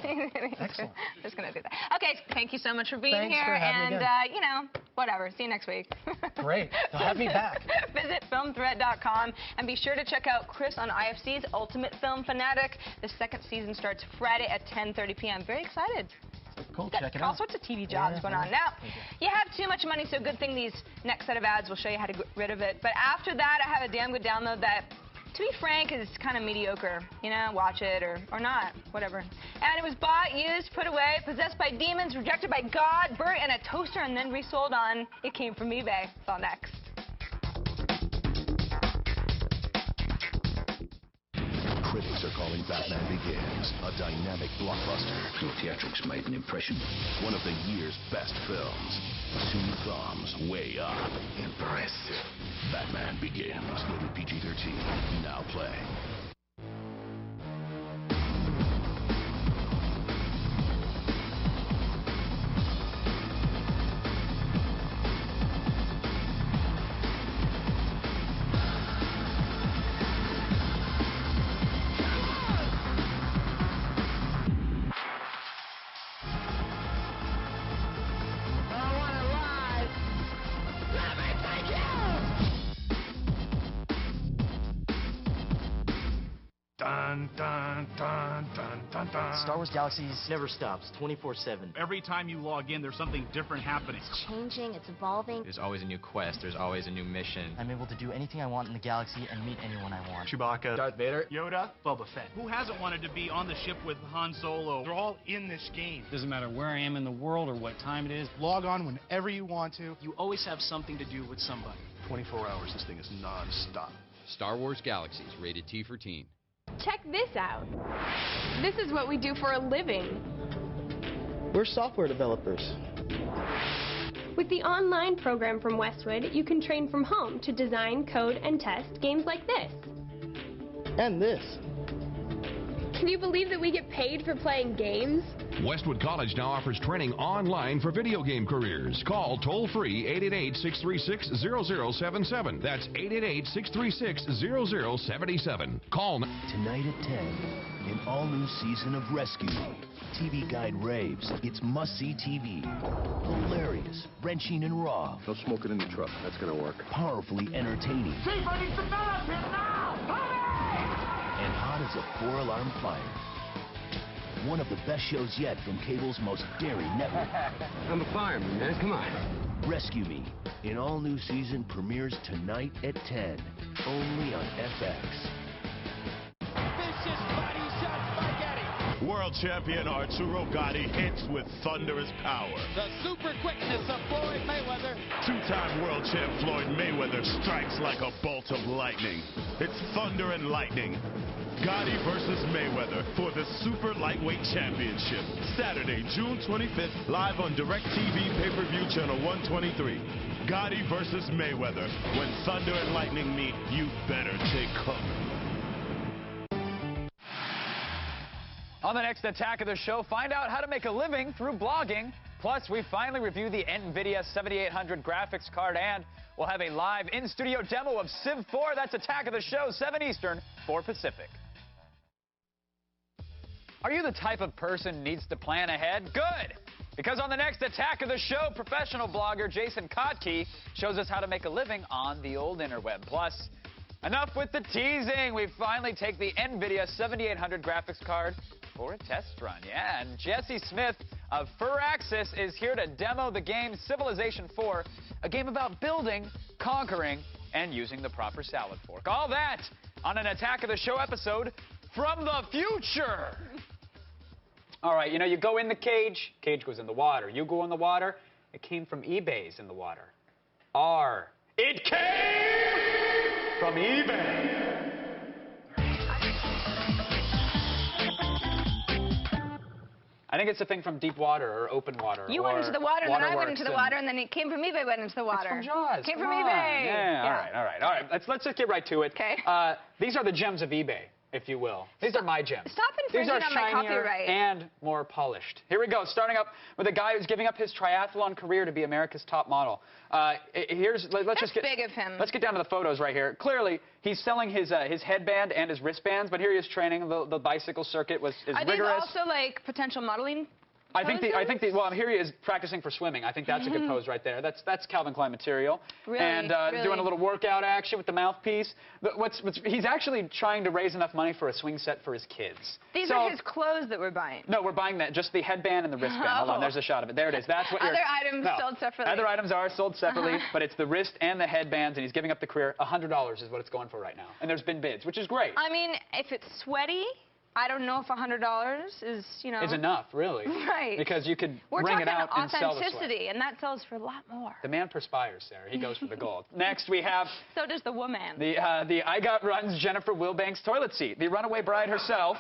Excellent. Just going to do that. Okay, thank you so much for being Thanks here. For having me again. You know, whatever. See you next week. Great. They'll have me back. Visit filmthreat.com and be sure to check out Chris on IFC's Ultimate Film Fanatic. The second season starts Friday at 10:30 p.m. Very excited. Cool, check it all out. sorts of TV jobs going on. Now, you have too much money, so good thing these next set of ads will show you how to get rid of it. But after that, I have a damn good download that, to be frank, is kind of mediocre. You know, watch it or not, whatever. And it was bought, used, put away, possessed by demons, rejected by God, burnt in a toaster, and then resold on It Came From eBay. It's all next. Critics are calling Batman Begins a dynamic blockbuster. Your theatrics made an impression. One of the year's best films. 2 thumbs way up. Impressive. Batman Begins. Rated PG-13. Now play. Star Wars Galaxies never stops, 24/7. Every time you log in, there's something different happening. It's changing, it's evolving. There's always a new quest, there's always a new mission. I'm able to do anything I want in the galaxy and meet anyone I want. Chewbacca, Darth Vader, Yoda, Boba Fett. Who hasn't wanted to be on the ship with Han Solo? They're all in this game. Doesn't matter where I am in the world or what time it is. Log on whenever you want to. You always have something to do with somebody. 24 hours, this thing is non-stop. Star Wars Galaxies, rated T for teen. Check this out. This is what we do for a living. We're software developers. With the online program from Westwood, you can train from home to design, code, and test games like this. And this. Can you believe that we get paid for playing games? Westwood College now offers training online for video game careers. Call toll-free 888-636-0077. That's 888-636-0077. Call tonight at 10, an all-new season of Rescue Me. TV Guide raves. It's must-see TV. Hilarious, wrenching, and raw. Don't smoke it in the truck. That's gonna work. Powerfully entertaining. Chief, I need some fellas here now! And hot as a 4-alarm fire. One of the best shows yet from cable's most daring network. I'm a fireman, man. Come on. Rescue Me. An all-new season premieres tonight at 10. Only on FX. Vicious body shot spaghetti. World champion Arturo Gatti hits with thunderous power. The super quickness of Floyd Mayweather. Two-time world champ Floyd Mayweather strikes like a bolt of lightning. It's thunder and lightning. Gotti versus Mayweather for the Super Lightweight Championship. Saturday, June 25th, live on DirecTV pay-per-view channel 123. Gotti versus Mayweather. When thunder and lightning meet, you better take cover. On the next attack of the show, find out how to make a living through blogging. Plus, we finally review the NVIDIA 7800 graphics card, and we'll have a live in-studio demo of Civ 4. That's Attack of the Show, 7 Eastern, 4 Pacific. Are you the type of person who needs to plan ahead? Good! Because on the next Attack of the Show, professional blogger Jason Kotke shows us how to make a living on the old interweb. Plus, enough with the teasing. We finally take the NVIDIA 7800 graphics card for a test run. Yeah, and Jesse Smith of Firaxis is here to demo the game Civilization 4, a game about building, conquering, and using the proper salad fork. All that on an Attack of the Show episode from the future. All right, you know, you go in the cage goes in the water. You go in the water, it came from eBay's in the water. It came from eBay. I think it's a thing from deep water or open water. You went into the water, and then I went into the water, and then it came from eBay, went into the water. It's from Jaws. Came from eBay. Yeah, all right. Let's just get right to it. Okay. These are the gems of eBay. if you will. These are my gems. Stop infringing on my copyright. And more polished. Here we go, starting up with a guy who's giving up his triathlon career to be America's top model. Let's big of him. Let's get down to the photos right here. Clearly, he's selling his headband and his wristbands, but here he is training. The bicycle circuit is rigorous. Are these also like potential modeling? I think well, here he is practicing for swimming. I think that's a good pose right there. That's Calvin Klein material. Really? And doing a little workout action with the mouthpiece. But he's actually trying to raise enough money for a swing set for his kids. These are his clothes that we're buying. No, we're buying that, just the headband and the wristband. Hold on, there's a shot of it. There it is. That's what Other items sold separately. Other items are sold separately, but it's the wrist and the headbands, and he's giving up the career. $100 is what it's going for right now. And there's been bids, which is great. I mean, if it's sweaty, I don't know if $100 is, is enough, really. Right. Because you could wring it out and sell the sweat. We're talking authenticity, and that sells for a lot more. The man perspires, Sarah. He goes for the gold. Next, we have... So does the woman. The I Got Runs Jennifer Wilbanks toilet seat. The runaway bride herself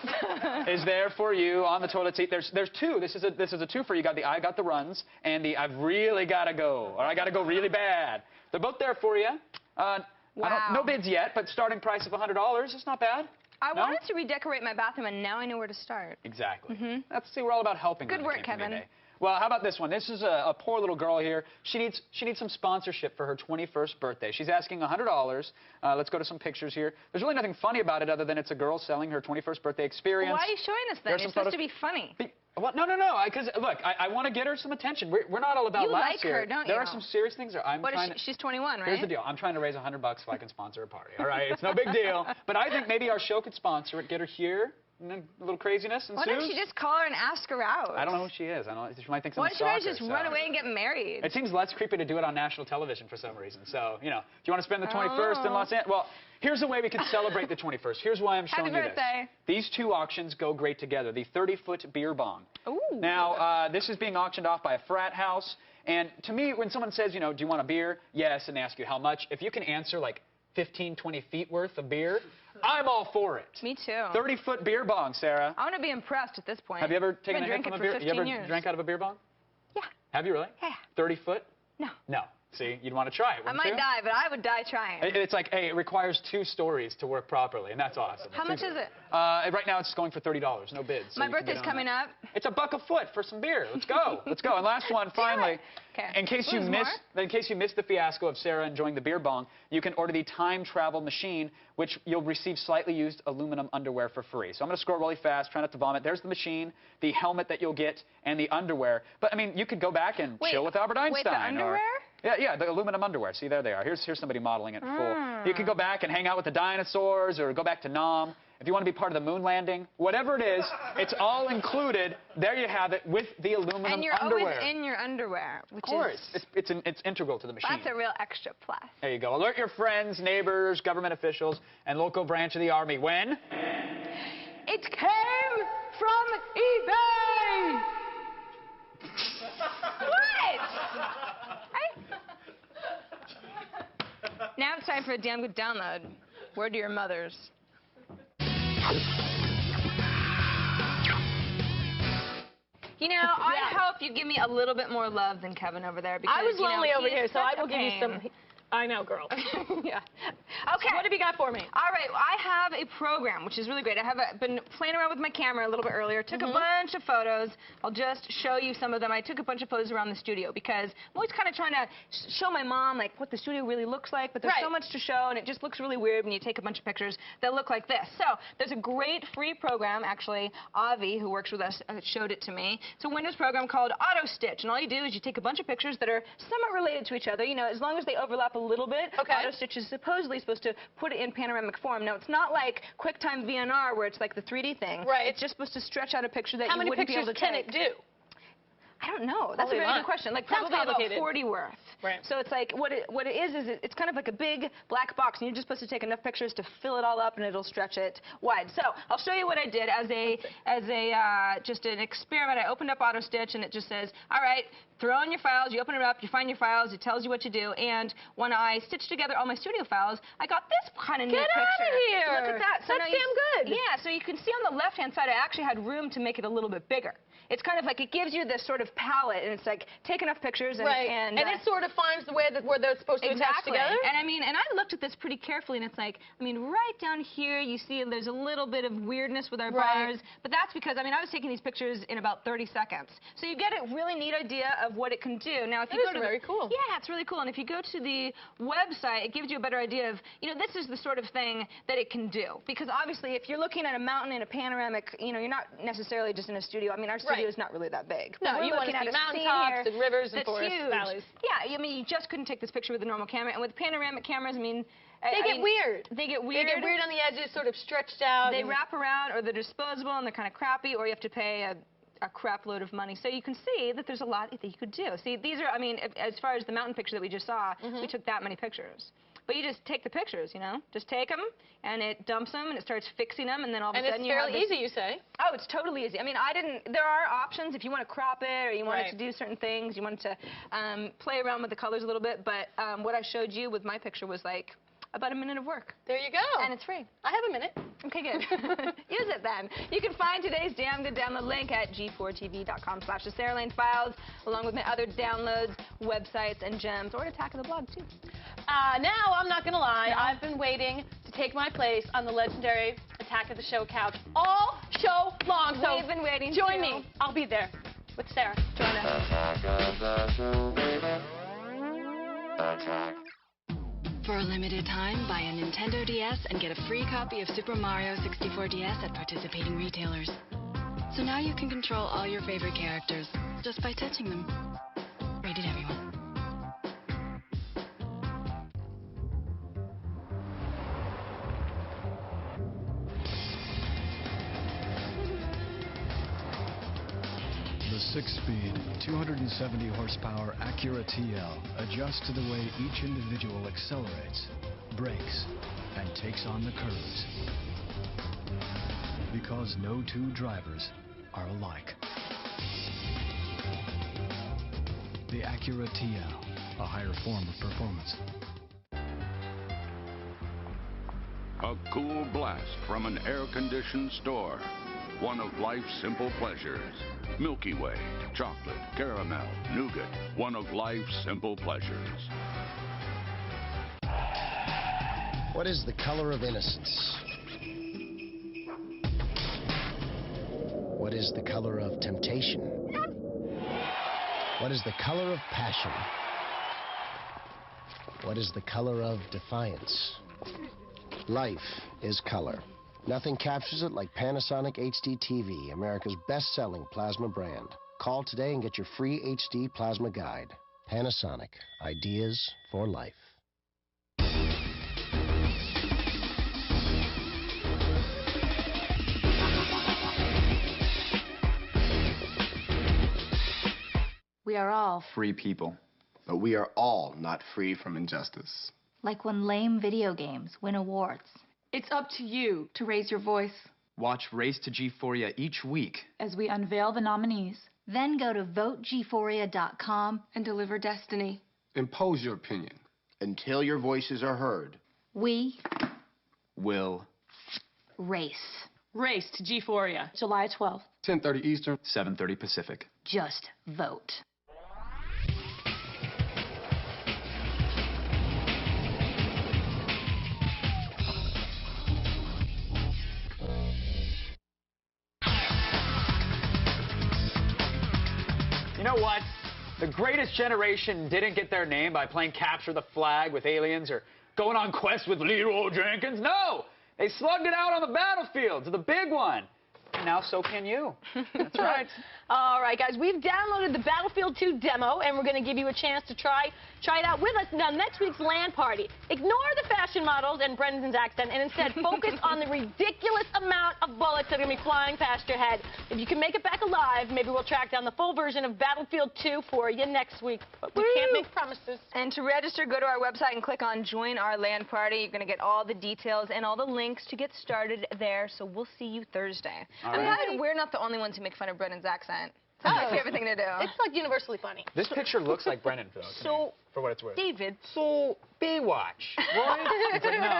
is there for you on the toilet seat. There's two. This is a two-fer. You got the I Got the Runs and the I've really got to go, or I got to go really bad. They're both there for you. Wow. No bids yet, but starting price of $100. It's not bad. I wanted to redecorate my bathroom, and now I know where to start. Exactly. See, we're all about helping. Good work, Kevin. Well, how about this one? This is a poor little girl here. She needs some sponsorship for her 21st birthday. She's asking $100. Let's go to some pictures here. There's really nothing funny about it other than it's a girl selling her 21st birthday experience. Well, why are you showing us then? It's supposed to be funny. Well, no. Because, look, I want to get her some attention. We're not all about laughs here. You like her, don't you? There are some serious things. She's 21, right? Here's the deal. I'm trying to raise $100 so I can sponsor a party. All right? It's no big deal. But I think maybe our show could sponsor it, get her here, and then a little craziness ensues. Why don't you just call her and ask her out? I don't know who she is. She might think Why something don't you guys just run away and get married? It seems less creepy to do it on national television for some reason. So, if you want to spend the 21st in Los Angeles, well, here's a way we could celebrate the 21st. Here's why I'm showing you this. Happy birthday. These two auctions go great together. The 30-foot beer bong. Ooh. Now, this is being auctioned off by a frat house. And to me, when someone says, do you want a beer? Yes, and they ask you how much. If you can answer like 15, 20 feet worth of beer, I'm all for it. Me too. 30-foot beer bong, Sarah. I want to be impressed at this point. Have you ever taken a hit from a beer? You ever drank out of a beer bong? Yeah. Have you really? Yeah. 30 foot? No. No. See, you'd want to try it, wouldn't you? I might die, but I would die trying. It's like, hey, it requires 2 stories to work properly, and that's awesome. How much is it? Right now, it's going for $30. No bids. So my birthday's coming up. It's $1 a foot for some beer. Let's go. Let's go. And last one, finally. Okay. In case you missed the fiasco of Sarah enjoying the beer bong, you can order the time travel machine, which you'll receive slightly used aluminum underwear for free. So I'm going to scroll really fast, try not to vomit. There's the machine, the helmet that you'll get, and the underwear. But I mean, you could go back and chill with Albert Einstein. Wait, the underwear? Yeah, the aluminum underwear. See, there they are. Here's somebody modeling it full. You can go back and hang out with the dinosaurs or go back to Nam. If you want to be part of the moon landing, whatever it is, it's all included. There you have it with the aluminum underwear. And you're always in your underwear, which is... Of course. It's integral to the machine. That's a real extra plus. There you go. Alert your friends, neighbors, government officials, and local branch of the Army. When? It came from eBay! Now it's time for a damn good download. Word to your mothers. I hope you give me a little bit more love than Kevin over there. Because, I was lonely over here, so I will give you pain. some... I know, girl. Yeah. Okay. So what have you got for me? All right. I have a program, which is really great. I have been playing around with my camera a little bit earlier. Took a bunch of photos. I'll just show you some of them. I took a bunch of photos around the studio because I'm always kind of trying to show my mom like what the studio really looks like, but there's so much to show, and it just looks really weird when you take a bunch of pictures that look like this. So there's a great free program, actually. Avi, who works with us, showed it to me. It's a Windows program called AutoStitch, and all you do is you take a bunch of pictures that are somewhat related to each other, as long as they overlap a little bit. Okay. AutoStitch is supposedly supposed to put it in panoramic form. Now, it's not like QuickTime VNR where it's like the 3D thing. Right. It's just supposed to stretch out a picture that you wouldn't be able to take. How many pictures can it do? I don't know. That's a very good question. Like probably about 40 worth. Right. So it's like what it is it's kind of like a big black box, and you're just supposed to take enough pictures to fill it all up, and it'll stretch it wide. So I'll show you what I did as just an experiment. I opened up AutoStitch, and it just says, all right, throw in your files. You open it up, you find your files. It tells you what to do. And when I stitched together all my studio files, I got this kind of neat picture. Get out of here! Look at that. So that's damn good. Yeah. So you can see on the left-hand side, I actually had room to make it a little bit bigger. It's kind of like it gives you this sort of of palette, and it's like take enough pictures and and it sort of finds the way that where they're supposed to attach together. And I mean, and I looked at this pretty carefully, and it's like, I mean, right down here you see there's a little bit of weirdness with our bars, but that's because I mean I was taking these pictures in about 30 seconds, so you get a really neat idea of what it can do. Now, if you go to very cool. Yeah, it's really cool. And if you go to the website, it gives you a better idea of, you know, this is the sort of thing that it can do. Because obviously, if you're looking at a mountain in a panoramic, you know, you're not necessarily just in a studio. I mean, our studio is not really that big. No, you want to see mountaintops and rivers and forests, valleys. Yeah, I mean, you just couldn't take this picture with a normal camera. And with panoramic cameras, I mean, they get weird. They get weird. They get weird on the edges, sort of stretched out. They wrap around, or they're disposable, and they're kind of crappy, or you have to pay a crap load of money. So you can see that there's a lot that you could do. See, these are, I mean, as far as the mountain picture that we just saw, we took that many pictures. But you just take the pictures, you know? Just take them, and it dumps them, and it starts fixing them, and then all of a sudden you have And it's fairly easy, you say? Oh, it's totally easy. I mean, there are options if you want to crop it, or you want it to do certain things, you want it to play around with the colors a little bit, but what I showed you with my picture was like about a minute of work. There you go. And it's free. I have a minute. Okay, good. Use it then. You can find today's Damn Good download link at g4tv.com/the Sarah Lane Files, along with my other downloads, websites, and gems, or Attack of the Blog, too. Now, I'm not going to lie, I've been waiting to take my place on the legendary Attack of the Show couch all show long. So we've been waiting. Join me. I'll be there with Sarah. Join us. For a limited time, buy a Nintendo DS and get a free copy of Super Mario 64 DS at participating retailers. So now you can control all your favorite characters just by touching them. Rated everyone. The 6-speed, 270 horsepower Acura TL adjusts to the way each individual accelerates, brakes, and takes on the curves. Because no two drivers are alike. The Acura TL, a higher form of performance. A cool blast from an air-conditioned store. One of life's simple pleasures. Milky Way, chocolate, caramel, nougat. One of life's simple pleasures. What is the color of innocence? What is the color of temptation? What is the color of passion? What is the color of defiance? Life is color. Nothing captures it like Panasonic HD TV, America's best-selling plasma brand. Call today and get your free HD plasma guide. Panasonic, ideas for life. We are all free people. But we are all not free from injustice. like when lame video games win awards. It's up to you to raise your voice. Watch Race to G4ia each week as we unveil the nominees. Then go to votegforia.com and deliver destiny. Impose your opinion. Until your voices are heard. We will race. Race to G4ia, July 12th. 10:30 Eastern, 7:30 Pacific. Just vote. You know what? The greatest generation didn't get their name by playing capture the flag with aliens or going on quests with Leroy Jenkins. No! They slugged it out on the battlefield to the big one. And now so can you. That's right. All right, guys, we've downloaded the Battlefield 2 demo, and we're going to give you a chance to try it out with us now next week's LAN party. Ignore the fashion models and Brendan's accent, and instead focus on the ridiculous amount of bullets that are going to be flying past your head. If you can make it back alive, maybe we'll track down the full version of Battlefield 2 for you next week. But we can't make promises. And to register, go to our website and click on Join Our LAN Party. You're going to get all the details and all the links to get started there, so we'll see you Thursday. I'm glad we're not the only ones who make fun of Brendan's accent. It's my favorite thing to do. It's like universally funny. This picture looks like Brendan, though. So for what it's worth. David. So, Baywatch, right? It's like, no.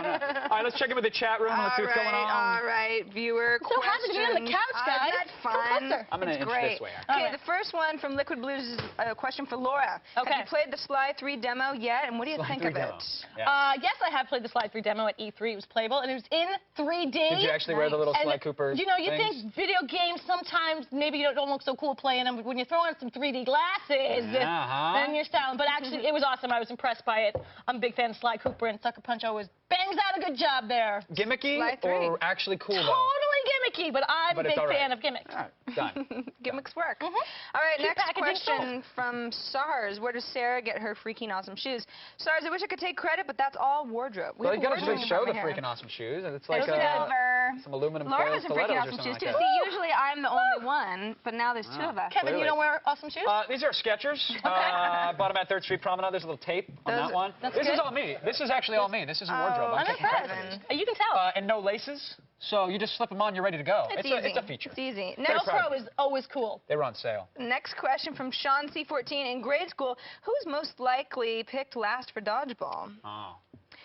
All right, let's check in with the chat room. Let's see what's going on. All right, viewer So happy to be on the couch, guys. That's fun. I'm going to inch this way. Okay, the first one from Liquid Blues is a question for Laura. Okay. Have you played the Sly 3 demo yet, and what do you think of it? Yeah. Yes, I have played the Sly 3 demo at E3. It was playable, and it was in 3D. Did you actually wear the little Sly Cooper You know, you things? think video games sometimes maybe you don't look so cool playing them, but when you throw on some 3D glasses, then you're styling. But actually, it was awesome. I was impressed by it. I'm a big fan of Sly Cooper, and Sucker Punch always bangs out a good job there. Gimmicky or actually cool, though? Totally gimmicky, but I'm a big fan of gimmicks. All right, done. Gimmicks work. All right, next question from SARS. Where does Sarah get her freaking awesome shoes? SARS, I wish I could take credit, but that's all wardrobe. Well, you got to show the freaking awesome shoes. And it's like some aluminum Laura foil has some freaking stilettos awesome or shoes, something too. like that. See, usually I'm the only one, but now there's two of us. Kevin, you don't wear awesome shoes? These are Skechers. Bought them at 3rd Street Promenade. There's a little tape on that one. This is all me. This is actually all me. This is a wardrobe. I'm impressed. You can tell. And no laces, so you just slip them on, you're ready to go. It's easy. It's a feature. It's easy. Velcro is always cool. They were on sale. Next question from Sean C14. In grade school, who's most likely picked last for dodgeball? Oh.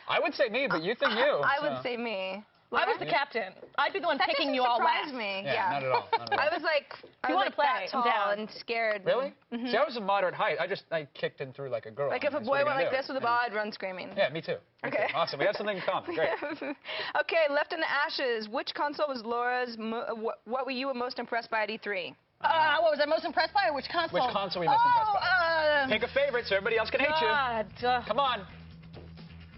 I would say me, but you think you. I would say me. I was the captain. I'd be the one picking you all last. That me. Yeah, not at all. I was like, that tall and scared. Really? See, I was a moderate height. I kicked in through like a girl. Like if a boy went like this with a ball, I'd run screaming. Yeah, me too. Okay. Awesome. We have something in common. Great. Okay, Left in the Ashes. Which console was Laura's? What were you most impressed by at E3? What was I most impressed by, or which console? Which console were you most impressed by? Pick a favorite so everybody else can hate you. Come on.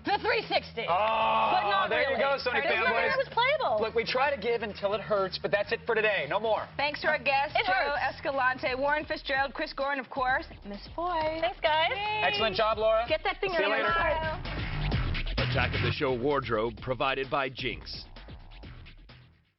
The 360. Oh, but not there really. you go, Sony fanboys. It was playable. Look, we try to give until it hurts, but that's it for today. No more. Thanks to our guests, Joe Escalante, Warren Fitzgerald, Chris Gore, and of course, Miss Foy. Thanks, guys. Excellent job, Laura. Get that finger See you in later. your eye. Attack of the Show wardrobe provided by Jinx.